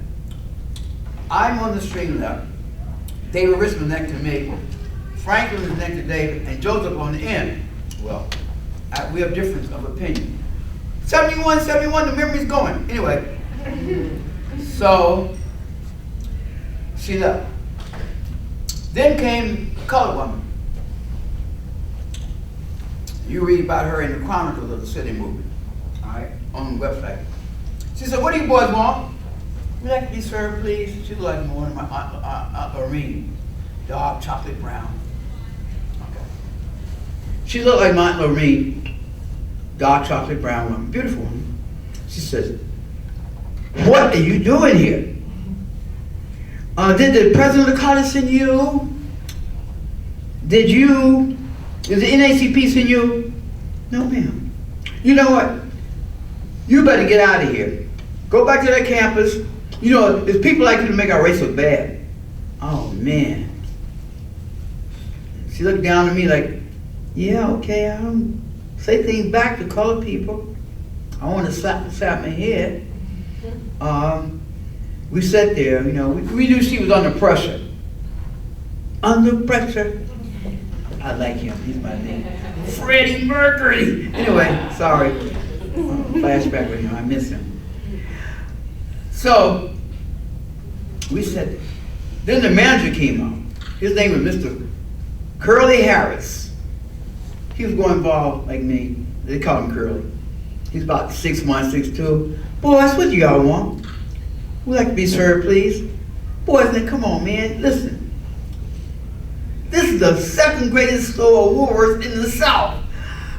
I'm on the extreme left, David Richmond next to me, Franklin is next to David, and Joseph on the end. Well, we have difference of opinion. 71, the memory's going. Anyway, so she left. Then came a colored woman. You read about her in the Chronicles of the City movement, all right, on the website. She said, "What do you boys want?" "We'd like to be served, please." She looked like more than my Aunt Lorraine, dark chocolate brown. Okay. She looked like my Aunt Lorraine, dark chocolate brown woman, beautiful woman. She says, "What are you doing here? Did the president of the college send you? Did the NACP send you?" "No, ma'am." "You know what? You better get out of here. Go back to that campus. You know, there's people like you to make our race look bad." Oh, man. She looked down at me like, "Yeah, okay, I don't say things back to colored people. I want to slap my head." We sat there, you know, we knew she was under pressure. Under pressure. I like him, he's my name. Freddie Mercury. Anyway, sorry. Flashback with him, I miss him. So, we sat there. Then the manager came out. His name was Mr. Curly Harris. He was going bald like me. They call him Curly. He's about 6'1", 6'2". "Boys, what do y'all want?" "We'd like to be served, please." "Boys, then come on, man, listen. This is the second greatest store of Woolworth in the South.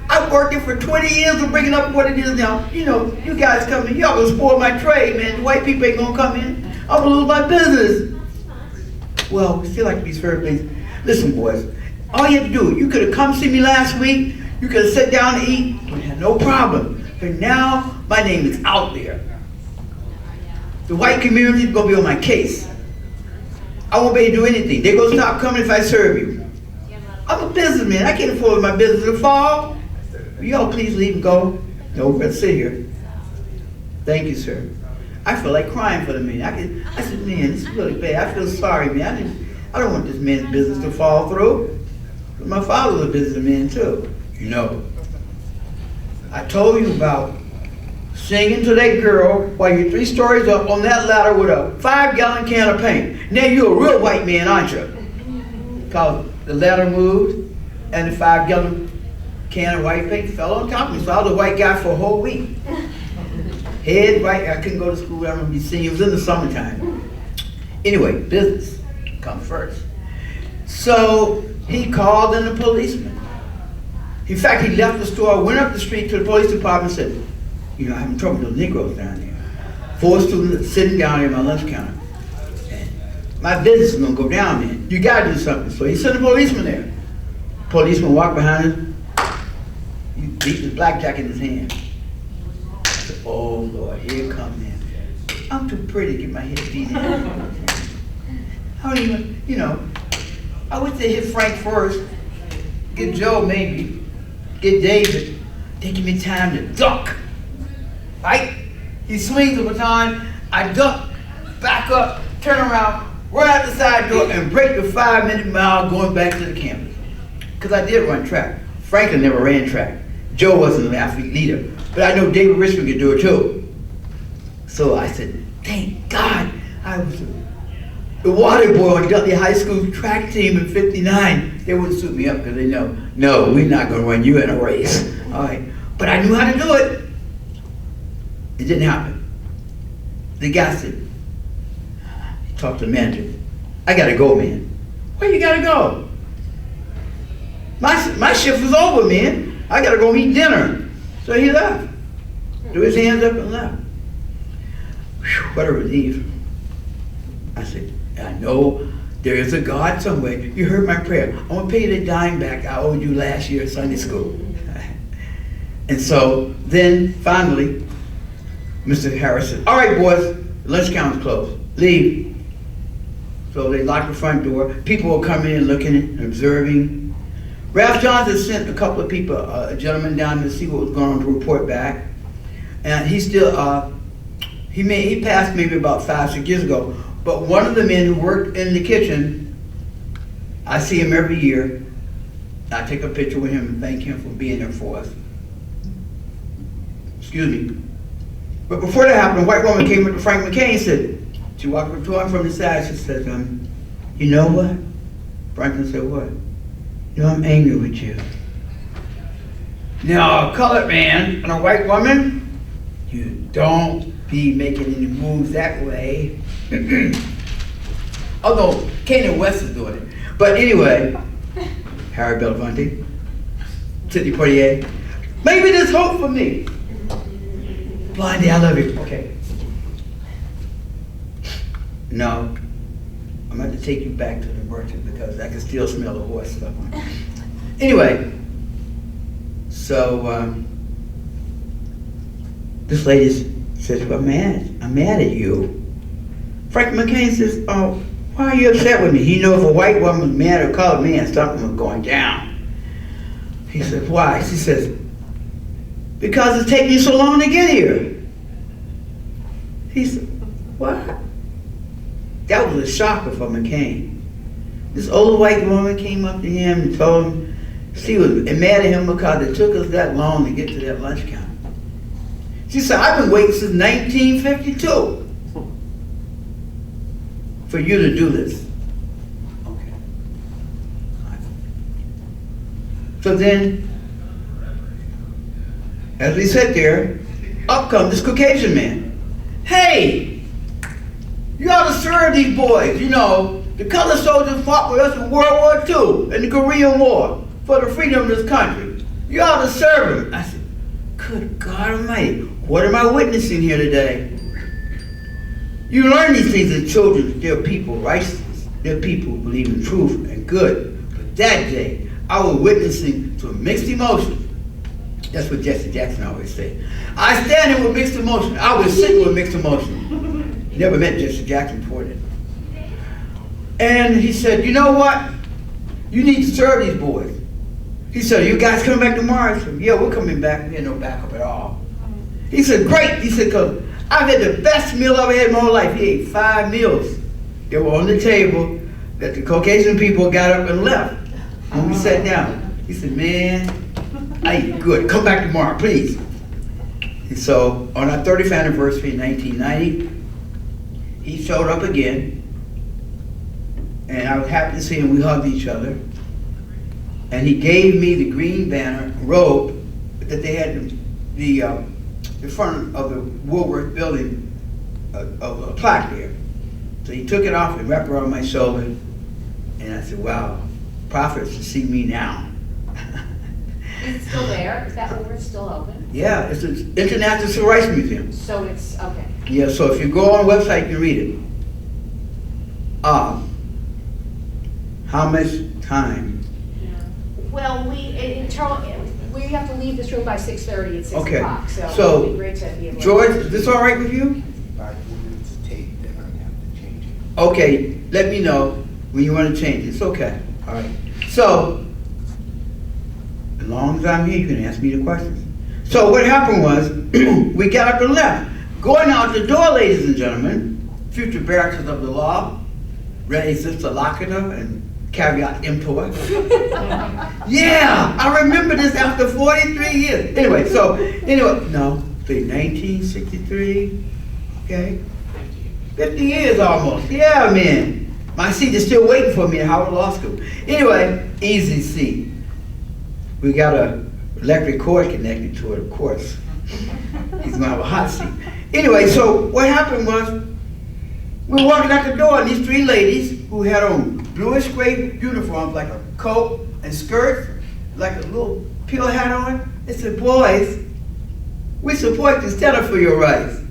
I've worked here for 20 years to bring it up what it is now. You know, you guys come in, y'all gonna spoil my trade, man. The white people ain't gonna come in. I'm gonna lose my business." "Well, we still like to be served, please." "Listen, boys, all you have to do, you could have come see me last week, you could have sat down and eat, we had no problem. But now, my name is out there. The white community is gonna be on my case. I won't be able to do anything. They're gonna stop coming if I serve you. I'm a businessman, I can't afford my business to fall. Will y'all please leave and go?" "No, we're gonna sit here." "Thank you, sir." I feel like crying for the man. I said, "Man, this is really bad. I feel sorry, man. I don't want this man's business to fall through. My father was a businessman too. You know, I told you about singing to that girl while you're 3 stories up on that ladder with a 5-gallon can of paint. Now you're a real white man, aren't you?" Because the ladder moved and the 5-gallon can of white paint fell on top of me. So I was a white guy for a whole week. Head white, I couldn't go to school. I remember be singing. It was in the summertime. Anyway, business comes first. So he called in a policeman. In fact, he left the store, went up the street to the police department and said, "You know, I'm having trouble with those Negroes down there. 4 students sitting down here at my lunch counter. And my business is gonna go down, man. You gotta do something." So he sent a policeman there. Policeman walked behind him. He beat his blackjack in his hand. I said, "Oh Lord, here it comes in. I'm too pretty to get my head beat in." I don't even, you know, I wish they hit Frank first, get Joe maybe, get David. They give me time to duck, right? He swings the baton, I duck, back up, turn around, run out the side door, and break the 5-minute mile going back to the campus. Because I did run track. Franklin never ran track. Joe wasn't an athlete leader. But I know David Richmond could do it too. So I said, thank God I was the water boy on Dudley High School track team in '59. They wouldn't suit me up because they know, no, we're not going to run you in a race. All right. But I knew how to do it. It didn't happen. The guy said, he talked to the manager, I got to go, man. Where you got to go? My shift was over, man. I got to go eat dinner. So he left. Threw his hands up and left. Whew, what a relief. I said, I know there is a God somewhere. You heard my prayer. I'm going to pay you the dime back I owed you last year at Sunday school. And so then finally, Mr. Harris said, all right, boys, the lunch counter's closed. Leave. So they locked the front door. People were coming in, looking and observing. Ralph Johnson sent a couple of people, a gentleman down to see what was going on to report back. And he still, he passed maybe about 5-6 years ago. But one of the men who worked in the kitchen, I see him every year. I take a picture with him and thank him for being there for us. Excuse me. But before that happened, a white woman came up to Frank McCain and said, she walked up to him from the side, she said, you know what? Franklin said, what? You know, I'm angry with you. Now, a colored man and a white woman, you don't be making any moves that way. Although Kanye West is doing it. But anyway, Harry Belafonte, Sidney Poitier, maybe there's hope for me. Blondie, I love you. Okay. No, I'm going to take you back to the merchant because I can still smell the horse stuff. Anyway, so this lady says, well, I'm mad at you. Frank McCain says, oh, why are you upset with me? He knows if a white woman was mad or colored man, something was going down. He says, why? She says, because it's taking you so long to get here. He said, what? That was a shocker for McCain. This old white woman came up to him and told him she was mad at him because it took us that long to get to that lunch counter. She said, I've been waiting since 1952 for you to do this. Okay. So then, as we sat there, up comes this Caucasian man. Hey, you ought to serve these boys. You know, the colored soldiers fought with us in World War II and the Korean War for the freedom of this country. You ought to serve them. I said, good God Almighty, what am I witnessing here today? You learn these things as children. They're people righteous. They're people who believe in truth and good. But that day, I was witnessing to mixed emotions. That's what Jesse Jackson always said. I stand here with mixed emotions. I was sitting with mixed emotions. Never met Jesse Jackson before that. And he said, you know what? You need to serve these boys. He said, are you guys coming back tomorrow? I said, yeah, we're coming back. We had no backup at all. He said, great. He said, because I've had the best meal I've ever had in my whole life. He ate 5 meals. They were on the table that the Caucasian people got up and left. When we sat down, he said, man, I ate good. Come back tomorrow, please. And so on our 30th anniversary in 1990, he showed up again. And I was happy to see him. We hugged each other. And he gave me the green banner robe that they had in the front of the Woolworth building, a plaque there. So he took it off and wrapped it around my shoulder. And I said, wow, prophets should see me now. Is it still there? Is that Woolworth still open? Yeah, it's an International Civil Rights Museum. So it's, okay. Yeah, so if you go on the website, you can read it. How much time? Well, we have to leave this room by 6:30 at 6 Okay. o'clock, so So, it'd be great to be able to. George, is this all right with you? 5 minutes tape, then I have to change it. Okay, let me know when you want to change it. It's okay. All right. So, as long as I'm here, you can ask me the questions. So what happened was, we got up and left. Going out the door, ladies and gentlemen, future barristers of the law, Ray Sister Lockiter and Caveat Emptor. Yeah, I remember this after 43 years. Anyway, no, say 1963, okay? 50 years almost, yeah, man. My seat is still waiting for me at Howard Law School. Anyway, easy seat. We got a electric cord connected to it, of course. He's gonna have a hot seat. Anyway, so what happened was, we were walking out the door and these three ladies who had on bluish gray uniforms, like a coat and skirts, like a little pill hat on, they said, boys, we support you, stand up for your rights.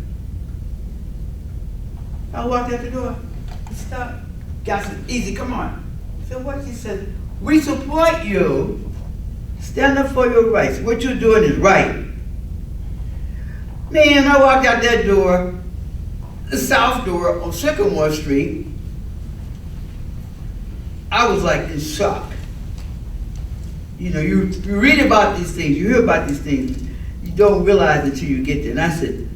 I walked out the door, stop. Guy said, easy, come on. I said, what? He said, we support you, stand up for your rights. What you're doing is right. Man, I walked out that door, the south door on Sycamore Street. I was like in shock. You know, you read about these things, you hear about these things, you don't realize until you get there. And I said,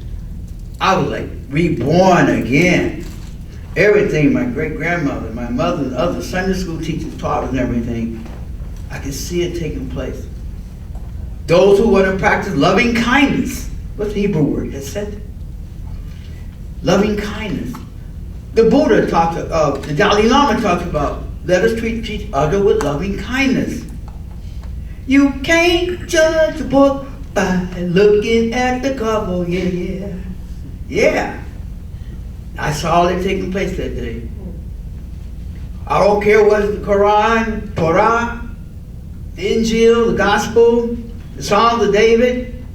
I was like reborn again. Everything my great-grandmother, my mother, and other Sunday school teachers taught us and everything, I could see it taking place. Those who want to practice loving kindness, what's the Hebrew word? Hesed? Loving kindness. The Buddha the Dalai Lama talks about, let us treat each other with loving kindness. You can't judge a book by looking at the cover, yeah. Yeah. I saw it taking place that day. I don't care what the Quran, Torah, the Injil, the Gospel, the Psalms of David,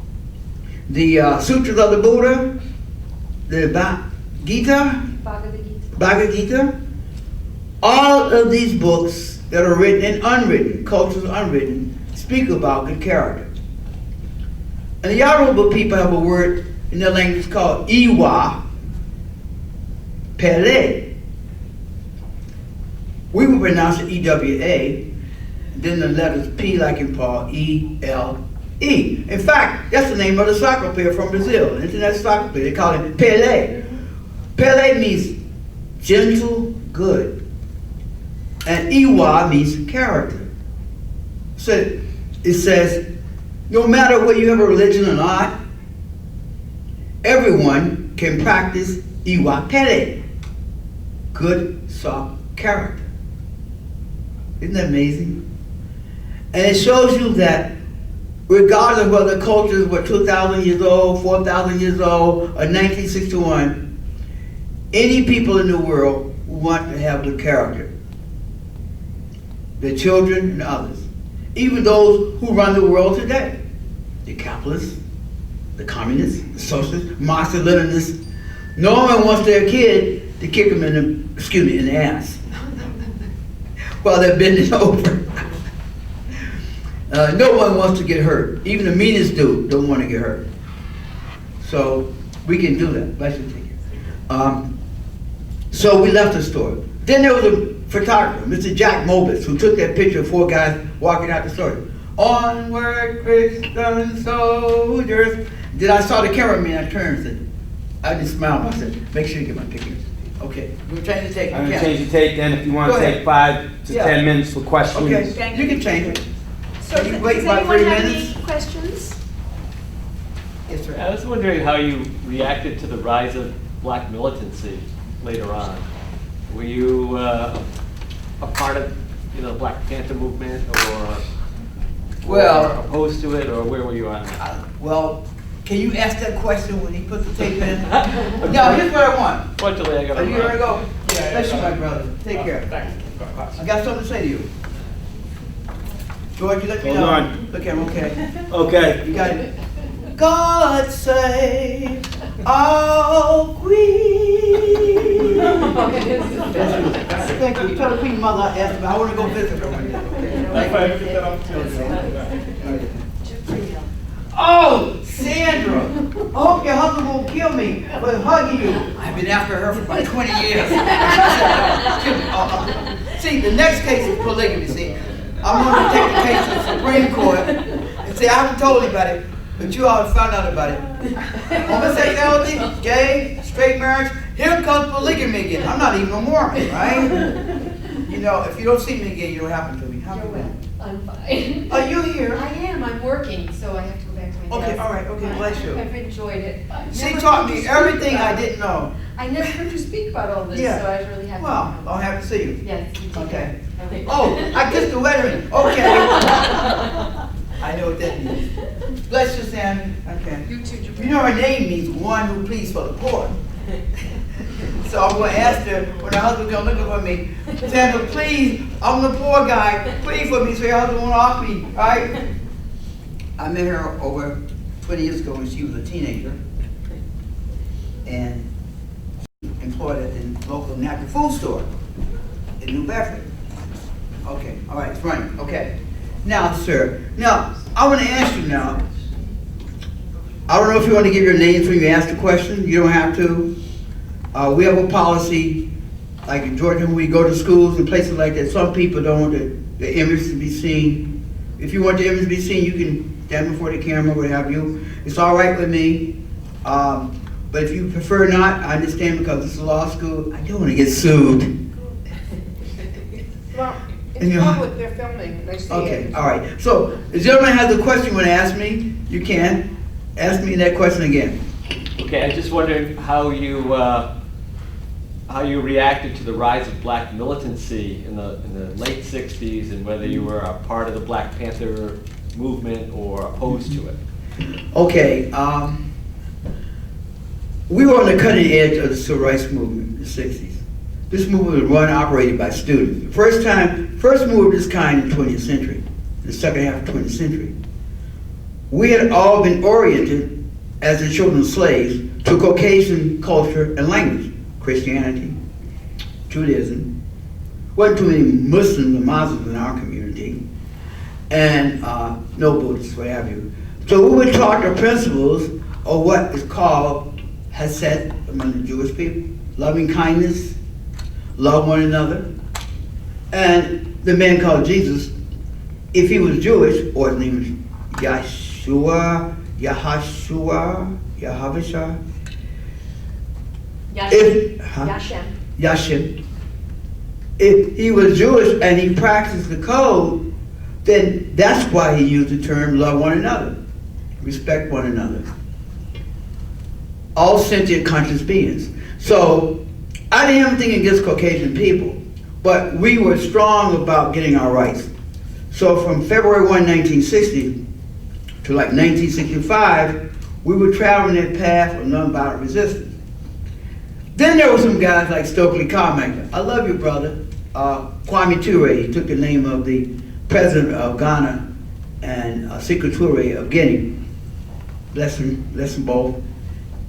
the Sutras of the Buddha, the Bhagavad Gita, all of these books that are written and unwritten, cultures unwritten, speak about good character. And the Yoruba people have a word in their language called Iwa Pele. We would pronounce it E-W-A, then the letters P like in Paul, E-L-E. In fact, that's the name of the soccer player from Brazil, an international soccer player. They call him Pele. Pele means gentle, good. And Iwa means character. So it says, no matter whether you have a religion or not, everyone can practice Iwa Pele, good, soft character. Isn't that amazing? And it shows you that regardless of whether cultures were 2,000 years old, 4,000 years old, or 1961, any people in the world want to have good character. Their children and others. Even those who run the world today. The capitalists, the communists, the socialists, Marxist, Leninists. No one wants their kid to kick them in the ass while they're bending over. No one wants to get hurt. Even the meanest dude don't want to get hurt. So we can do that. Bless you, take it. So we left the store. Then there was a photographer, Mr. Jack Mobus, who took that picture of 4 guys walking out the store. Onward, Christian soldiers. Then I saw the cameraman, I turned and said, I just smiled. I said, make sure you get my picture. Okay, we're change the tape. I'm going to change the tape then if you want to take 5 to 10 minutes for questions. Okay, you can change it. So Can you wait does about anyone 3 have minutes? any questions? Yes, sir. I was wondering how you reacted to the rise of black militancy later on. Were you a part of, the Black Panther movement, or opposed to it, or where were you on that? Well, can you ask that question when he puts the tape in? No, here's what I want. Fortunately, I got Are you ready to go? Yeah. Bless you, my brother. Take care. I got something to say to you. George, you let me Hold know. on. Look at him, okay. Okay. You got it. God save our Queen. Thank you. You tell the Queen Mother I asked her. I want to go visit her one day. Okay. Oh, Sandra. I hope your husband won't kill me for hugging you. I've been after her for about 20 years. See, the next case is polygamy. See, I'm going to take the case to the Supreme Court and say I haven't told anybody, But you all found out about it. Homosexuality, gay, straight marriage, here comes polygamy again. I'm not even a Mormon, right? You know, if you don't see me again, you don't happen to me. How You're you well. doing? I'm fine. Are you here? I am. I'm working, so I have to go back to my desk. Okay, all right, okay, bless you. I've enjoyed it. I've She never taught heard you me speak everything about I it. didn't know. I never heard you speak about all this, Yeah. so I was really happy. Well, I'll have to see you. Yes, you did. Okay. Okay. Oh, I kissed the veteran. Okay. I know what that means. Bless you, Sammy. Okay. You too, Jibreel. You know her name means one who pleads for the poor. So I'm going to ask her when her husband comes looking for me, Sandra, please, I'm the poor guy. Please for me so your husband won't off me, right? I met her over 20 years ago when she was a teenager. And she employed at the local natural food store in New Bedford. Okay, all right, it's running, okay. Now, sir, now, I want to ask you now, I don't know if you want to give your names when you ask the question, you don't have to. We have a policy, like in Georgia, when we go to schools and places like that, some people don't want the image to be seen. If you want the image to be seen, you can stand before the camera, what have you. It's all right with me. But if you prefer not, I understand because it's a law school, I don't want to get sued. Well, And you- it's public, they're filming, they see it. Okay, all right. So, if the gentleman has a question you want to ask me, you can. Ask me that question again. Okay, I just wondered how you reacted to the rise of black militancy in the late '60s, and whether you were a part of the Black Panther movement or opposed to it. Okay, we were on the cutting edge of the civil rights movement in the '60s. This movement was run and operated by students. First move of this kind in the 20th century, the second half of the 20th century. We had all been oriented as the children of slaves to Caucasian culture and language, Christianity, Judaism. Wasn't too many Muslims and Muslims in our community, and no Buddhists, what have you. So we were taught the principles of what is called Hesed among the Jewish people, loving kindness, love one another. And the man called Jesus, if he was Jewish, or his name was Yahshua, Yahavishah. Yashem. If he was Jewish and he practiced the code, then that's why he used the term love one another, respect one another. All sentient conscious beings. So I didn't have anything against Caucasian people, but we were strong about getting our rights. So from February 1, 1960 to like 1965, we were traveling that path of nonviolent resistance. Then there were some guys like Stokely Carmichael. I love you, brother. Kwame Ture, he took the name of the president of Ghana, and Sékou Touré of Guinea. Bless him both.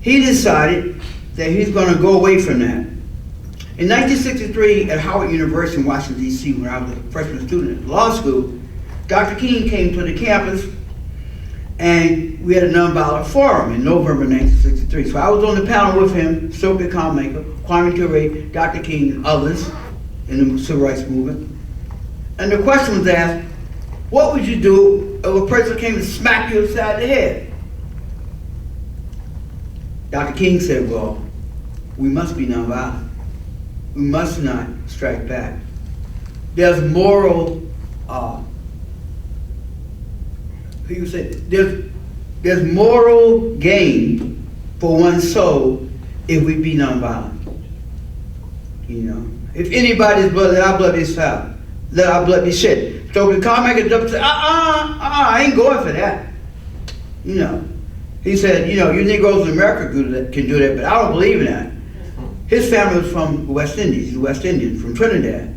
He decided that he's going to go away from that. In 1963, at Howard University in Washington, D.C., when I was a freshman student at law school, Dr. King came to the campus, and we had a nonviolent forum in November 1963. So I was on the panel with him, Stokely Carmichael, Kwame Ture, Dr. King, and others in the civil rights movement. And the question was asked, what would you do if a person came and smacked you upside the head? Dr. King said, well, we must be nonviolent. We must not strike back. There's moral, there's moral gain for one's soul if we be nonviolent. You know, if anybody's blood, let our blood be foul. Let our blood be shed. So the Carmichael jumped and said, I ain't going for that. You know, he said, you know, you Negroes in America can do that, but I don't believe in that. His family was from the West Indies. He's West Indian, from Trinidad.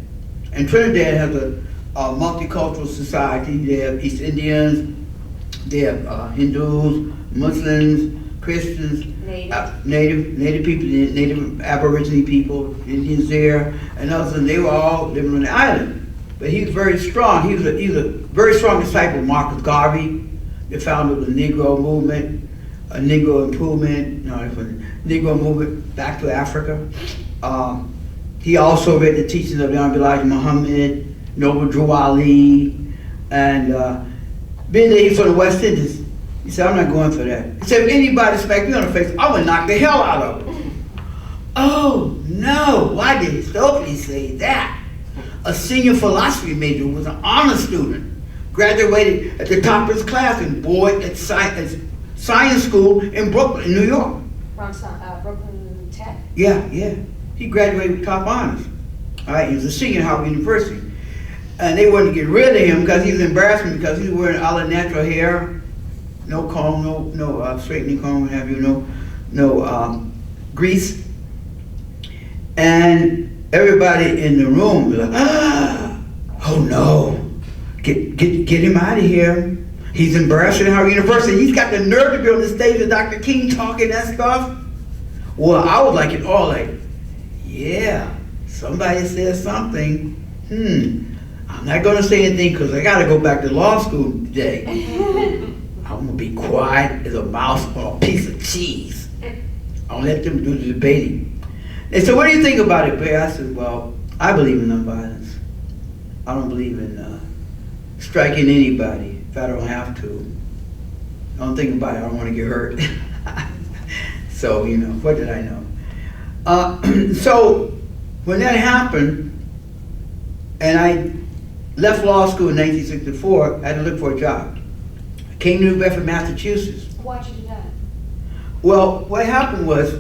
And Trinidad has a multicultural society. They have East Indians, they have Hindus, Muslims, Christians, native people, native Aborigine people, Indians there, and others, and they were all living on the island. But he was very strong. He's a very strong disciple of Marcus Garvey, the founder of the Negro movement, a Negro improvement, Negro movement back to Africa. He also read the teachings of the Honorable Elijah Muhammad, Noble Drew Ali, and being that he's from the West Indies, He said, I'm not going for that. He said, if anybody smacked me on the face, I'm gonna knock the hell out of him. Oh no, why did Stokely say that? A senior philosophy major was an honor student, graduated at the top of his class in Boyd at science school in Brooklyn, New York. From Brooklyn Tech? Yeah. He graduated with top honors. All right, he was a senior at Howard University. And they wanted to get rid of him because he was embarrassing because he was wearing all the natural hair, no comb, no straightening comb, what have you, no grease. And everybody in the room was like, oh no, get him out of here. He's embarrassing Howard University. He's got the nerve to be on the stage with Dr. King talking that stuff. Well, I was like it all like, yeah, somebody said something. I'm not gonna say anything because I gotta go back to law school today. I'm gonna be quiet as a mouse on a piece of cheese. I'll let them do the debating. They said, what do you think about it, Bear? I said, well, I believe in nonviolence. I don't believe in striking anybody if I don't have to. Don't think about it, I don't want to get hurt. So, what did I know? So, when that happened, and I left law school in 1964, I had to look for a job. I came to New Bedford, Massachusetts. Why'd you do that? Well, what happened was,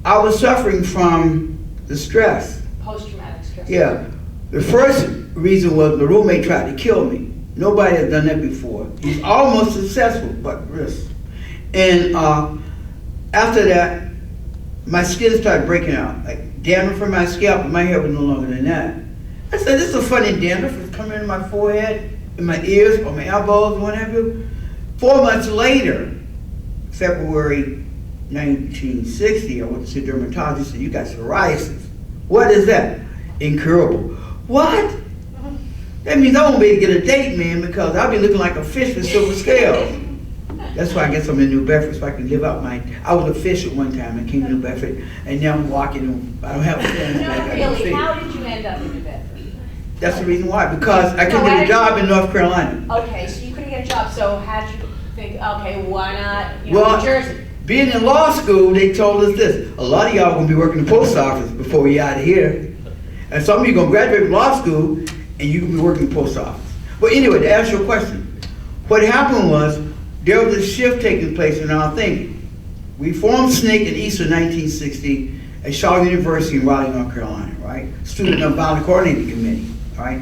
I was suffering from the stress. Post-traumatic stress. Yeah. The first reason was the roommate tried to kill me. Nobody had done that before. He's almost successful, but risk. And after that, my skin started breaking out. Like dandruff from my scalp, but my hair was no longer than that. I said, this is a funny dandruff. It's coming in my forehead, in my ears, or my elbows, what have you. 4 months later, February 1960, I went to see a dermatologist and said, you got psoriasis. What is that? Incurable. What? That means I won't be able to get a date, man, because I'll be looking like a fish with silver scales. That's why I guess I'm in New Bedford, so I can live out I was a fish at one time, I came to New Bedford, and now I'm walking, and I don't have a friend. No, really, how did you end up in New Bedford? That's the reason why, because I couldn't get a job in North Carolina. Okay, so you couldn't get a job, so how'd you think, okay, why not, Well, New Jersey? Being in law school, they told us this. A lot of y'all are going to be working in the post office before we out of here. And some of you are going to graduate from law school, and you can be working in the post office. But anyway, to answer your question, what happened was, there was a shift taking place in our thinking. We formed SNCC in Easter 1960 at Shaw University in Raleigh, North Carolina, right? Student Nonviolent Coordinating Committee, right?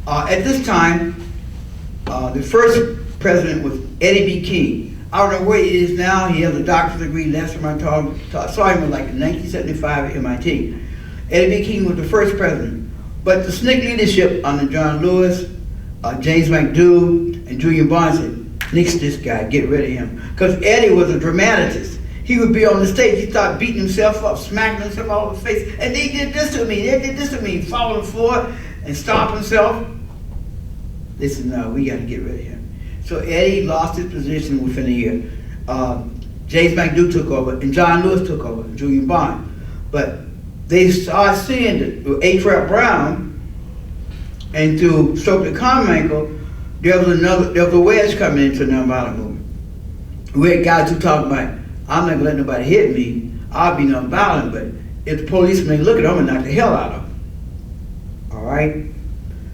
At this time, the first president was Eddie B. King. I don't know where he is now. He has a doctorate degree. Last time I saw him was like in 1975 at MIT. Eddie B. King was the first president. But the SNCC leadership under John Lewis, James McDougall, and Julian Barnes said, nix this guy, get rid of him. Because Eddie was a dramatist. He would be on the stage, he'd start beating himself up, smacking himself all over the face. And they did this to me, they did this to me. He'd fall on the floor and stomp himself. They said, no, we got to get rid of him. So Eddie lost his position within a year. James McDougall took over, and John Lewis took over, and Julian Bond. But they started seeing that through A. Trap Brown and through Stokely Carmichael, there was a wedge coming into the nonviolent movement. We had guys who talked about, I'm not gonna let nobody hit me, I'll be nonviolent, but if the policeman look at them, I'm gonna knock the hell out of them. All right?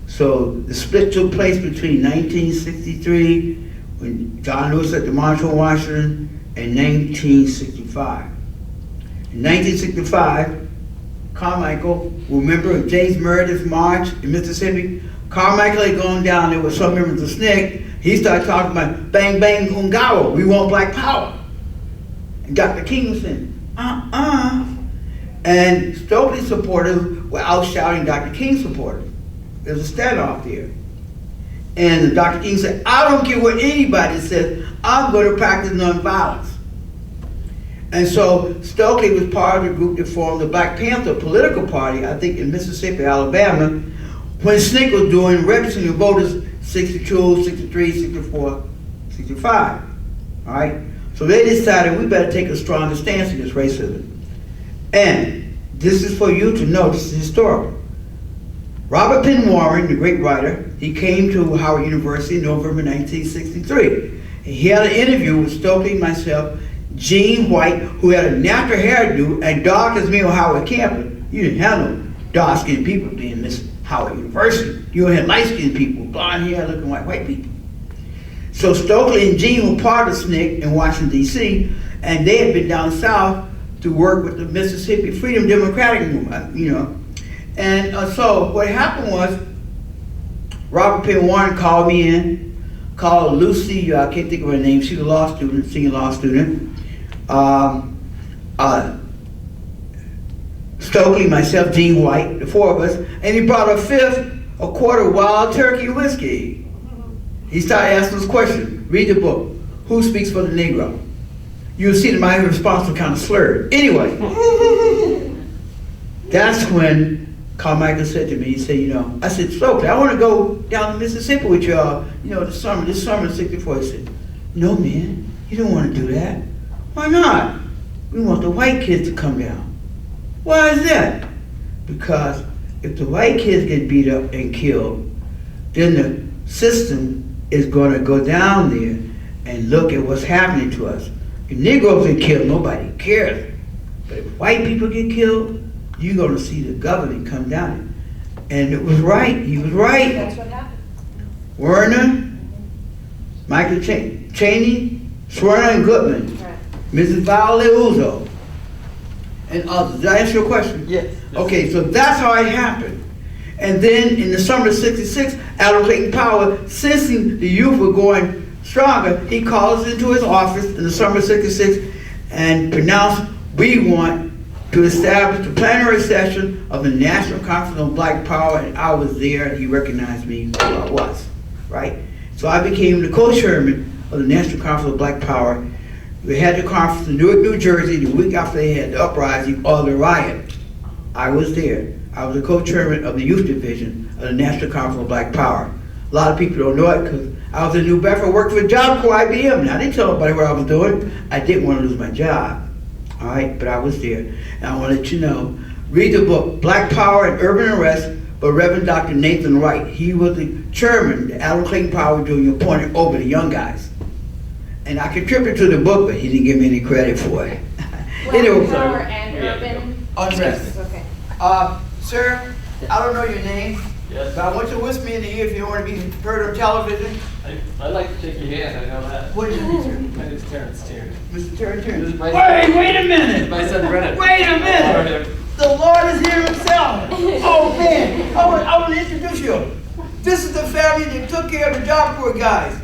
So the split took place between 1963, when John Lewis at the March on Washington, and 1965. In 1965, Carmichael, remember James Meredith's march in Mississippi? Carmichael had gone down there with some members of SNCC. He started talking about bang bang ungawa, we want black power. And Dr. King was saying, And Stokely supporters were out shouting Dr. King supporters. There was a standoff there. And Dr. King said, I don't care what anybody says, I'm going to practice nonviolence. And so Stokely was part of the group that formed the Black Panther political party, I think in Mississippi, Alabama, when SNCC was doing registering of voters 62, 63, 64, 65. All right? So they decided we better take a stronger stance against racism. And this is for you to know, this is historical. Robert Penn Warren, the great writer, he he came to Howard University in November 1963. He had an interview with Stokely, myself, Gene White, who had a natural hairdo and dark as me on Howard campus. You didn't have no dark-skinned people being Miss Howard University. You had light-skinned people, blonde hair looking like white people. So Stokely and Gene were part of SNCC in Washington, D.C., and they had been down south to work with the Mississippi Freedom Democratic Movement, you know. And so what happened was, Robert Penn Warren called me in, called Lucy, I can't think of her name, she's a law student, senior law student. Stokely, myself, Gene White, the four of us, and he brought a quarter wild turkey whiskey. He started asking us questions. Read the book. Who speaks for the Negro? You'll see that my response was kind of slurred. Anyway, that's when Carmichael said to me, he said, you know, I said, Stokely, I want to go down to Mississippi with y'all, you know, this summer of '64. He said, no, man, you don't want to do that. Why not? We want the white kids to come down. Why is that? Because if the white kids get beat up and killed, then the system is going to go down there and look at what's happening to us. If Negroes get killed, nobody cares. But if white people get killed, you're going to see the government come down. And it was right. He was right. That's what happened. Werner, Michael Cheney, Swerner and Goodman, Right. Mrs. Violet Uzo, and others. Did I answer your question? Yes. Okay, so that's how it happened. And then in the summer of '66, Adam Clayton Powell, sensing the youth were going stronger, he calls into his office in the summer of '66 and pronounced, we want to establish the plenary session of the National Conference on Black Power, and I was there, and he recognized me for who I was, right? So I became the co-chairman of the National Conference on Black Power. We had the conference in Newark, New Jersey, the week after they had the uprising or the riot. I was there. I was the co-chairman of the youth division of the National Conference on Black Power. A lot of people don't know it because I was in New Bedford, worked for Job Corps IBM. Now, I didn't tell nobody what I was doing. I didn't want to lose my job. All right, but I was there. And I want to let you know, read the book, Black Power and Urban Arrest by Reverend Dr. Nathan Wright. He was the chairman that Adam Clayton Powell Jr. appointed over the young guys. And I contributed to the book, but he didn't give me any credit for it. Black Power and Urban. Unrest. Okay. Sir, I don't know your name, Yes. but I want you to whisper me in the ear if you don't want to be heard on television. I'd like to shake your hand, I know that. What is your name, sir? My name's Terrence Tierney. Mr. Terry This Turner. is my Wait a minute! my son Brennan. Wait a minute! The Lord is here himself. Oh man, I want to introduce you. This is the family that took care of the Job Corps guys,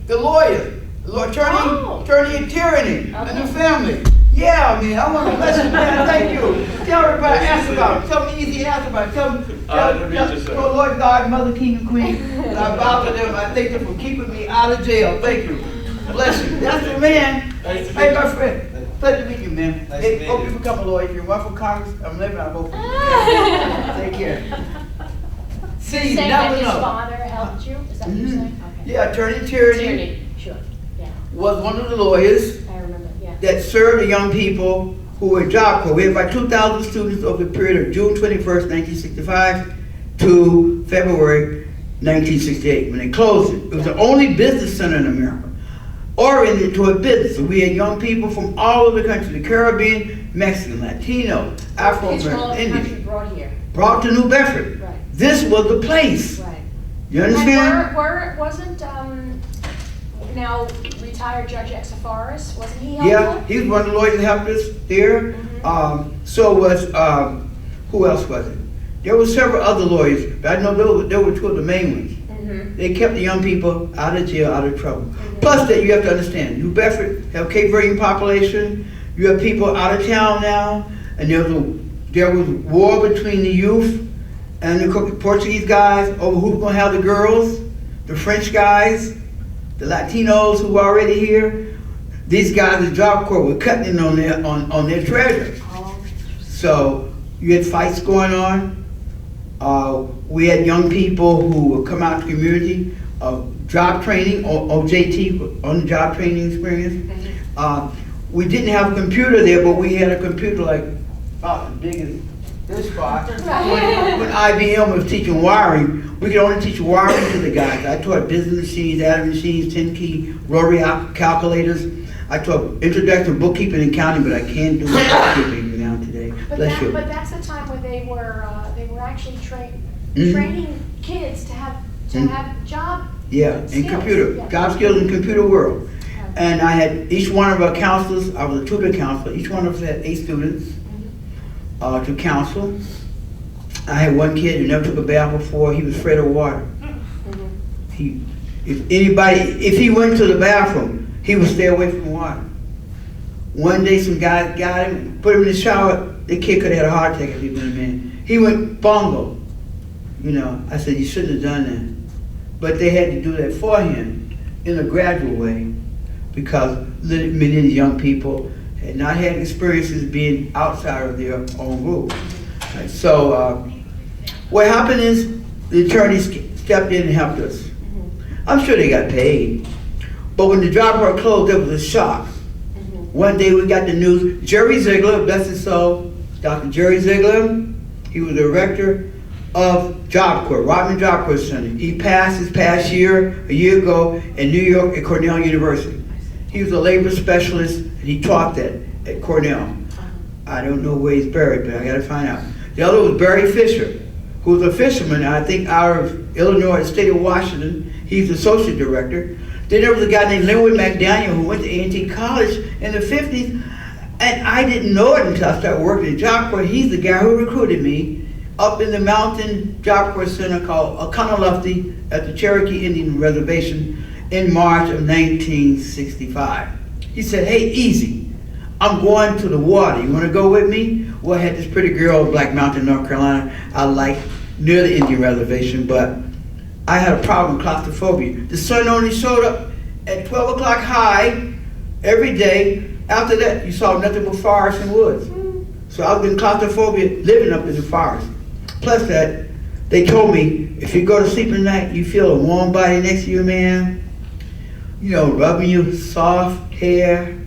the lawyers, attorney and tyranny, and the family. Yeah, man, I want to bless you, man. Thank you. Tell everybody, ask about it. Tell me easy, ask about it. Tell Lord God, Mother, King, and Queen, and I bow to them. I thank them for keeping me out of jail. Thank you. Bless you. That's the man. Nice to meet Hey, you. my friend. Pleasure to meet you, man. Nice Hey, to meet hope you. you become a lawyer. If you run for Congress, I'm living, I vote for you. Take care. See, you Saying that never his know. father helped you? Is that what you're saying? Okay. Yeah, Attorney Tyranny Tierney, sure, yeah, was one of the lawyers I remember, yeah. that served the young people who were in Job Corps. We had about 2,000 students over the period of June 21st, 1965 to February 1968, when they closed it. It was the only business center in America oriented toward business. So we had young people from all over the country, the Caribbean, Mexican, Latino, Kids from all Afro-American, over the country Indian, brought here, brought to New Bedford. right, This was the place. right. You understand? And where wasn't, now retired Judge Exafaris, wasn't he Yeah, helpful? he was one of the lawyers that helped us there. So was, who else was it? There were several other lawyers, but I know there were two of the main ones. Mm-hmm. They kept the young people out of jail, out of trouble. Plus that you have to understand, New Bedford have Cape Verdean population, you have people out of town now, and there was war between the youth and the Portuguese guys over who's gonna have the girls, the French guys, the Latinos who were already here. These guys in Job Corps were cutting in on their treasure. Oh, So you had fights going on. We had young people who would come out to the community of job training, OJT, on the job training experience. We didn't have a computer there, but we had a computer like about as big as this spot. When IBM was teaching wiring, we could only teach wiring to the guys. I taught business machines, adding machines, 10-key rotary calculators. I taught introduction to bookkeeping and accounting, but I can't do bookkeeping now today. But Bless you. but that's the time when they were actually Mhm. training kids to have job. Yeah, in skills. computer, Yeah. job skills in computer world. And I had each one of our counselors, I was a tutor counselor, each one of us had 8 students to counsel. I had one kid who never took a bath before, he was afraid of water. If he went to the bathroom, he would stay away from water. One day some guy got him, put him in the shower, the kid could have had a heart attack if he'd been a man. He went bongo. I said, you shouldn't have done that. But they had to do that for him in a gradual way because many of the young people had not had experiences being outside of their own group. Right, so what happened is the attorneys stepped in and helped us. I'm sure they got paid. But when the job work closed, there was a shock. One day we got the news, Jerry Ziegler, bless his soul, Dr. Jerry Ziegler, he was the director of Job Corps, Rodman Job Corps Center. He passed this past year, a year ago, in New York at Cornell University. He was a labor specialist, and he taught that at Cornell. I don't know where he's buried, but I gotta find out. The other was Barry Fisher, who was a fisherman, I think out of Illinois, the state of Washington. He's the associate director. Then there was a guy named Linwood McDaniel who went to A&T College in the 50s, and I didn't know it until I started working at Job Corps. He's the guy who recruited me up in the mountain Job Corps Center called Oconaluftee at the Cherokee Indian Reservation in March of 1965. He said, hey, easy, I'm going to the water. You want to go with me? Well, I had this pretty girl in Black Mountain, North Carolina, I liked near the Indian Reservation, but I had a problem with claustrophobia. The sun only showed up at 12 o'clock high every day. After that, you saw nothing but forests and woods. So I was in claustrophobia living up in the forest. Plus that, they told me, if you go to sleep at night, you feel a warm body next to you, man. Rubbing your soft hair.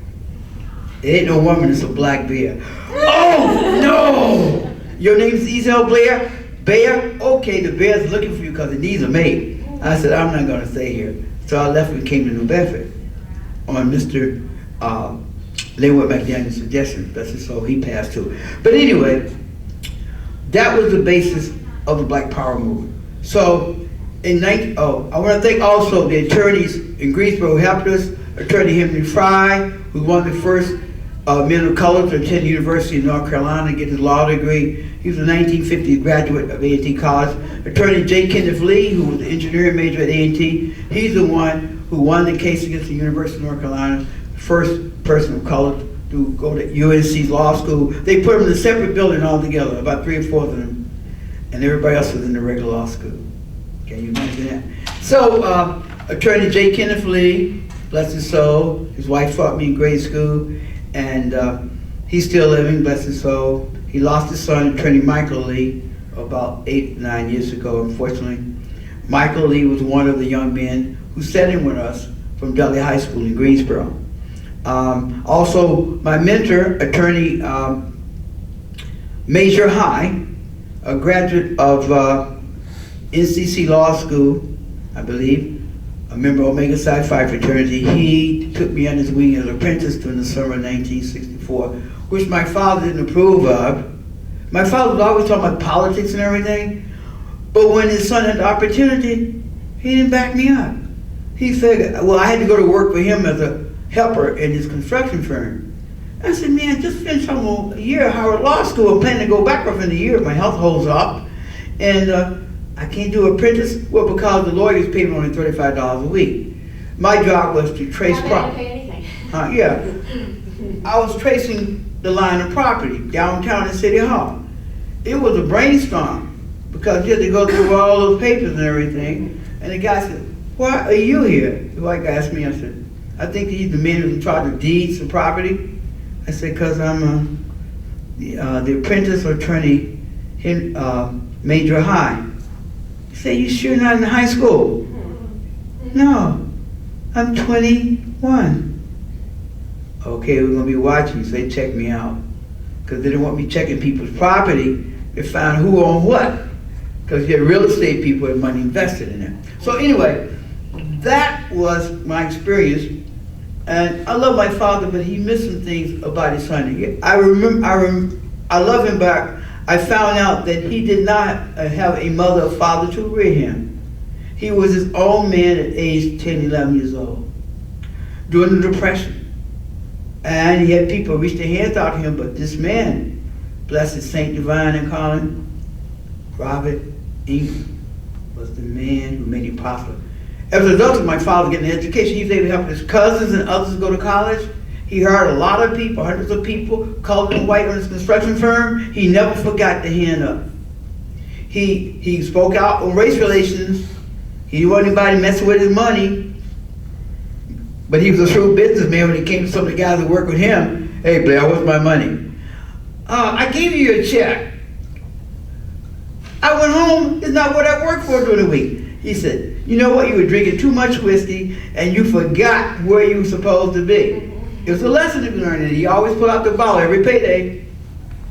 It ain't no woman, it's a black bear. Oh, no! Your name's Ezel Blair? Bear? Okay, the bear's looking for you because it needs a mate. I said, I'm not gonna stay here. So I left and came to New Bedford on Mr. Linwood McDaniel's suggestion. That's just so he passed too. But anyway, that was the basis of the Black Power movement. So I want to thank also the attorneys in Greensboro who helped us. Attorney Henry Fry, who was one of the first men of color to attend the University of North Carolina and get his law degree. He was a 1950 graduate of A&T College. Attorney J. Kenneth Lee, who was an engineering major at A&T, he's the one who won the case against the University of North Carolina, the first person of color to go to UNC's law school. They put them in a separate building altogether, about 3 or 4 of them, and everybody else was in the regular law school. Can you imagine that? So, Attorney J. Kenneth Lee, bless his soul, his wife taught me in grade school, and he's still living, bless his soul. He lost his son, Attorney Michael Lee, about 8 or 9 years ago, unfortunately. Michael Lee was one of the young men who sat in with us from Dudley High School in Greensboro. Also, my mentor, Attorney Major High, a graduate of NCC Law School, I believe, a member of Omega Psi Phi fraternity. He took me under his wing as an apprentice during the summer of 1964, which my father didn't approve of. My father was always talking about politics and everything, but when his son had the opportunity, he didn't back me up. He figured, well, I had to go to work for him as a helper in his construction firm. I said, man, just finished a year at Howard Law School. I'm planning to go back within a year if my health holds up. And I can't do apprentice. Well, because the lawyers pay me only $35 a week. My job was to trace property. Anything. Yeah. I was tracing the line of property downtown at City Hall. It was a brainstorm because you had to go through all those papers and everything. And the guy said, why are you here? The white guy asked me, I said, I think he's the man who's in charge of deeds and property. I said, because I'm the apprentice attorney in Major High. He said, you sure not in high school? No, I'm 21. Okay, we're gonna be watching, so they checked me out. Because they didn't want me checking people's property They found who owned what, because you had real estate people and money invested in it. So anyway, that was my experience. And I love my father, but he missed some things about his son. I love him, but I found out that he did not have a mother or father to rear him. He was his own man at age 10, 11 years old, during the Depression. And he had people reach their hands out to him, but this man, blessed Saint Divine and Colin, Robert Ingram, was the man who made it possible. As a result of my father getting an education, he was able to help his cousins and others go to college. He hired a lot of people, hundreds of people, colored and white, on his construction firm. He never forgot to hand up. He spoke out on race relations. He didn't want anybody messing with his money. But he was a shrewd businessman when it came to some of the guys that worked with him. Hey, Blair, what's my money? I gave you a check. I went home, it's not what I worked for during the week. He said, you know what, you were drinking too much whiskey and you forgot where you were supposed to be. It was a lesson to be learned. He always pulled out the bottle every payday.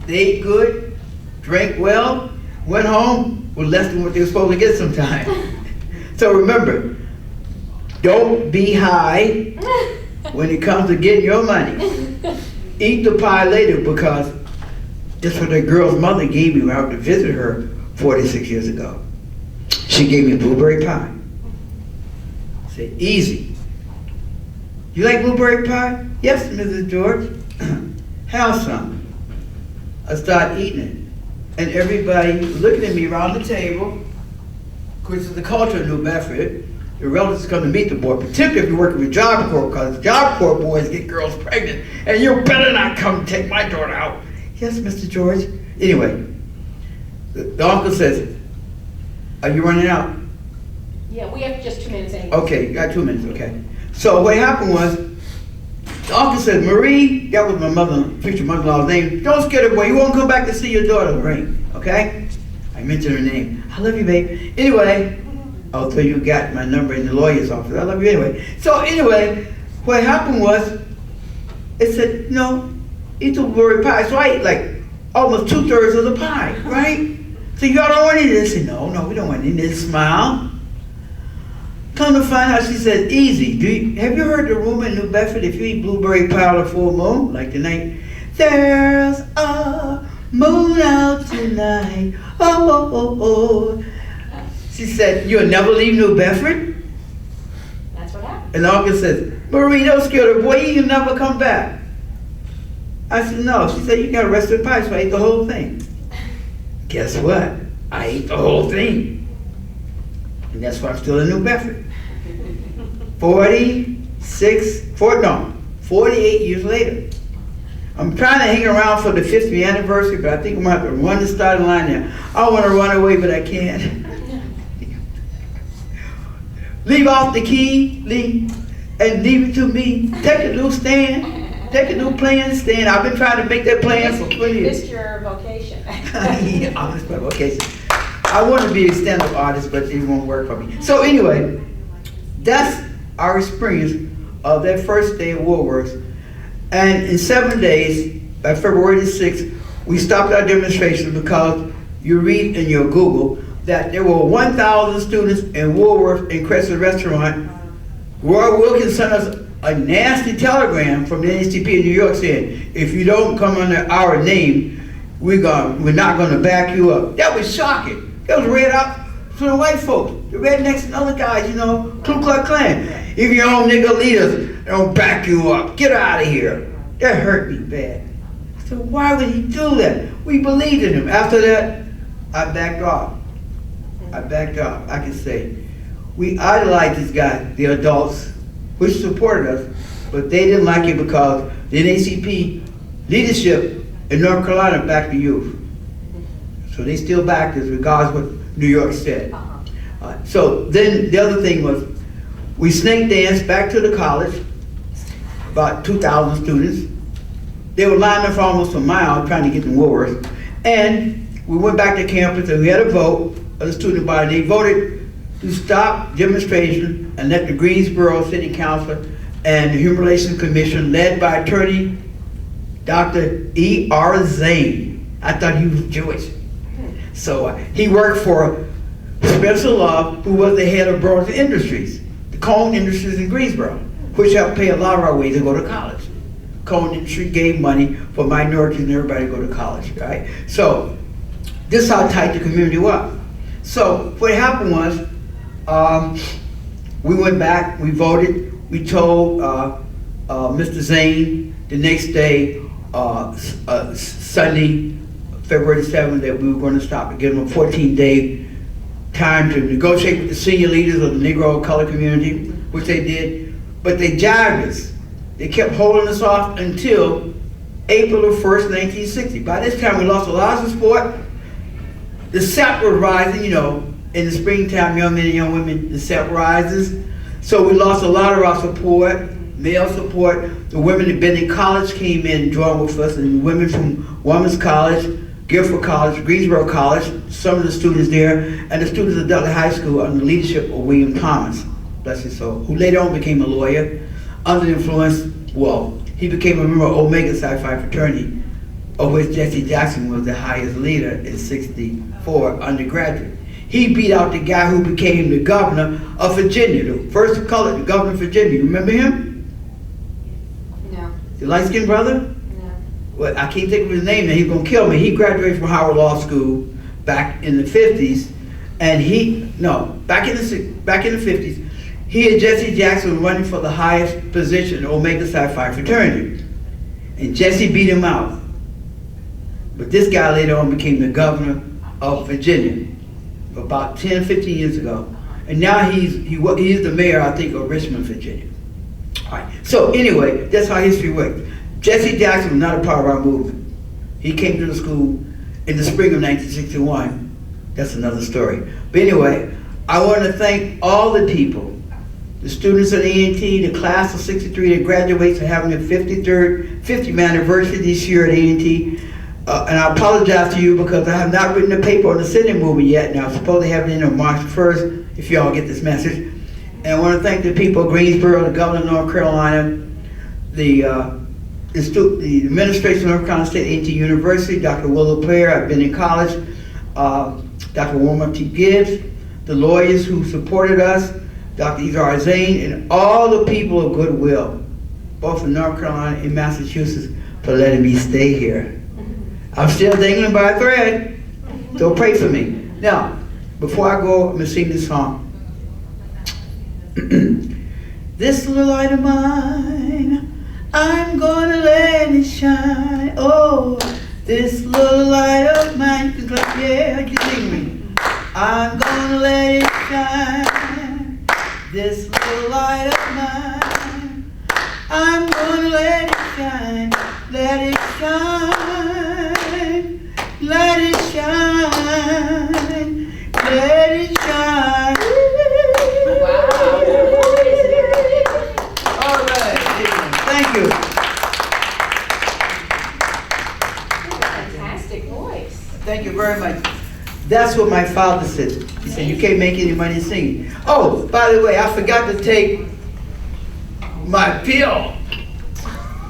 They ate good, drank well, went home with less than what they were supposed to get sometimes. So remember, don't be high when it comes to getting your money. Eat the pie later, because that's what that girl's mother gave me when I went to visit her 46 years ago. She gave me blueberry pie. I said, easy. You like blueberry pie? Yes, Mrs. George. Have some. I started eating it. And everybody was looking at me around the table, which is the culture of New Bedford. Your relatives come to meet the boy, particularly if you're working with Job Corps, because Job Corps boys get girls pregnant, and you better not come take my daughter out. Yes, Mr. George. Anyway, the uncle says, are you running out? Yeah, we have just 2 minutes anyway. Okay, you got 2 minutes, okay. So what happened was, the uncle said, Marie, that was my mother, future mother-in-law's name, don't scare the boy, you won't come back to see your daughter, Lorraine, okay? I mentioned her name. I love you, babe. Anyway, although you got my number in the lawyer's office, I love you anyway. So anyway, what happened was, it said, no, eat the blueberry pie. So I ate like almost 2/3 of the pie, right? So y'all don't want any of this? I said, no, we don't want any of this. Smile. Come to find out, she said, easy. Have you heard the rumor in New Bedford, if you eat blueberry pie on a full moon, like tonight, there's a moon out tonight, oh. She said, you'll never leave New Bedford? That's what happened. And August says, Marie, don't scare the boy, you'll never come back. I said, no. She said, you got arrested pie, so I ate the whole thing. Guess what? I ate the whole thing. And that's why I'm still in New Bedford. 48 years later. I'm trying to hang around for the 50th anniversary, but I think I'm going to have to run the starting line there. I want to run away, but I can't. Leave off the key, and leave it to me. Take a new stand. Take a new plan stand. I've been trying to make that plan for 20 years. You missed your vocation. Yeah, I missed my vocation. I want to be a stand-up artist, but it won't work for me. So anyway, that's our experience of that first day at Woolworth. And in 7 days, by February the 6th, we stopped our demonstration because you read in your Google that there were 1,000 students in Woolworth and Crescent Restaurant. Roy Wilkins sent us a nasty telegram from the NAACP in New York saying, if you don't come under our name, we're not going to back you up. That was shocking. That was read out to the white folks, the rednecks and other guys, you know, Ku Klux Klan. If your own nigga leaders don't back you up, get out of here. That hurt me bad. I said, why would he do that? We believed in him. After that, I backed off. I can say. We idolized this guy, the adults, which supported us, but they didn't like it because the NAACP leadership in North Carolina backed the youth. So they still backed us regardless of what New York said. So then the other thing was, we snake danced back to the college, about 2,000 students. They were lined up for almost a mile trying to get to Woolworth. And we went back to campus and we had a vote of the student body. They voted to stop demonstration and let the Greensboro City Council and the Human Relations Commission, led by attorney Dr. E.R. Zane. I thought he was Jewish. So he worked for Spencer Love, who was the head of Burlington Industries, the cone industries in Greensboro, which helped pay a lot of our way to go to college. Cone industry gave money for minorities and everybody to go to college, right? So this is how tight the community was. So what happened was, we went back, we voted, we told Mr. Zane the next day, Sunday, February 7th, that we were going to stop and give them a 14-day time to negotiate with the senior leaders of the Negro color community, which they did, but they jived us. They kept holding us off until April 1st, 1960. By this time, we lost a lot of support. The SEP was rising, you know, in the springtime, young men and young women, the SEP rises. So we lost a lot of our support, male support. The women that been in college came in and joined with us, and women from Women's College, Guilford College, Greensboro College, some of the students there, and the students at Dudley High School under the leadership of William Thomas, bless his soul, who later on became a lawyer. Under the influence, well, he became a member of Omega Psi Phi fraternity, of which Jesse Jackson was the highest leader in '64 undergraduate. He beat out the guy who became the governor of Virginia, the first of color, the governor of Virginia. You remember him? No. The light-skinned brother? No. Well, I can't think of his name now, he's gonna kill me. He graduated from Howard Law School back in the 50s, and back in the 50s, he and Jesse Jackson were running for the highest position in Omega Psi Phi fraternity. And Jesse beat him out. But this guy later on became the governor of Virginia about 10, 15 years ago. And now he's the mayor, I think, of Richmond, Virginia. All right. So anyway, that's how history works. Jesse Jackson was not a part of our movement. He came to the school in the spring of 1961. That's another story. But anyway, I want to thank all the people, the students at A&T, the class of '63 that graduates are having their 50th anniversary this year at A&T. And I apologize to you because I have not written a paper on the Senate movement yet, and I'm supposed to have it in on March 1st, if y'all get this message. And I want to thank the people of Greensboro, the governor of North Carolina, the administration of North Carolina State A&T University, Dr. Willow Blair, I've been in college, Dr. Wilmer T. Gibbs, the lawyers who supported us, Dr. Izar Zane, and all the people of goodwill, both in North Carolina and Massachusetts, for letting me stay here. I'm still dangling by a thread, so pray for me. Now, before I go, I'm going to sing this song. This little light of mine, I'm going to let it shine. Oh, this little light of mine, you can clap, yeah, you can sing me. I'm going to let it shine. This little light of mine, I'm going to let it shine. Let it shine, let it shine, let it shine. Wow. All right, thank you. Fantastic voice. Thank you very much. That's what my father said. He said, you can't make any money singing. Oh, by the way, I forgot to take my pill.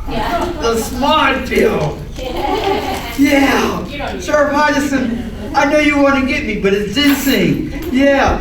Yeah. The smart pill. Yeah. Sheriff Hodgson, I know you want to get me, but it's ginseng. Yeah.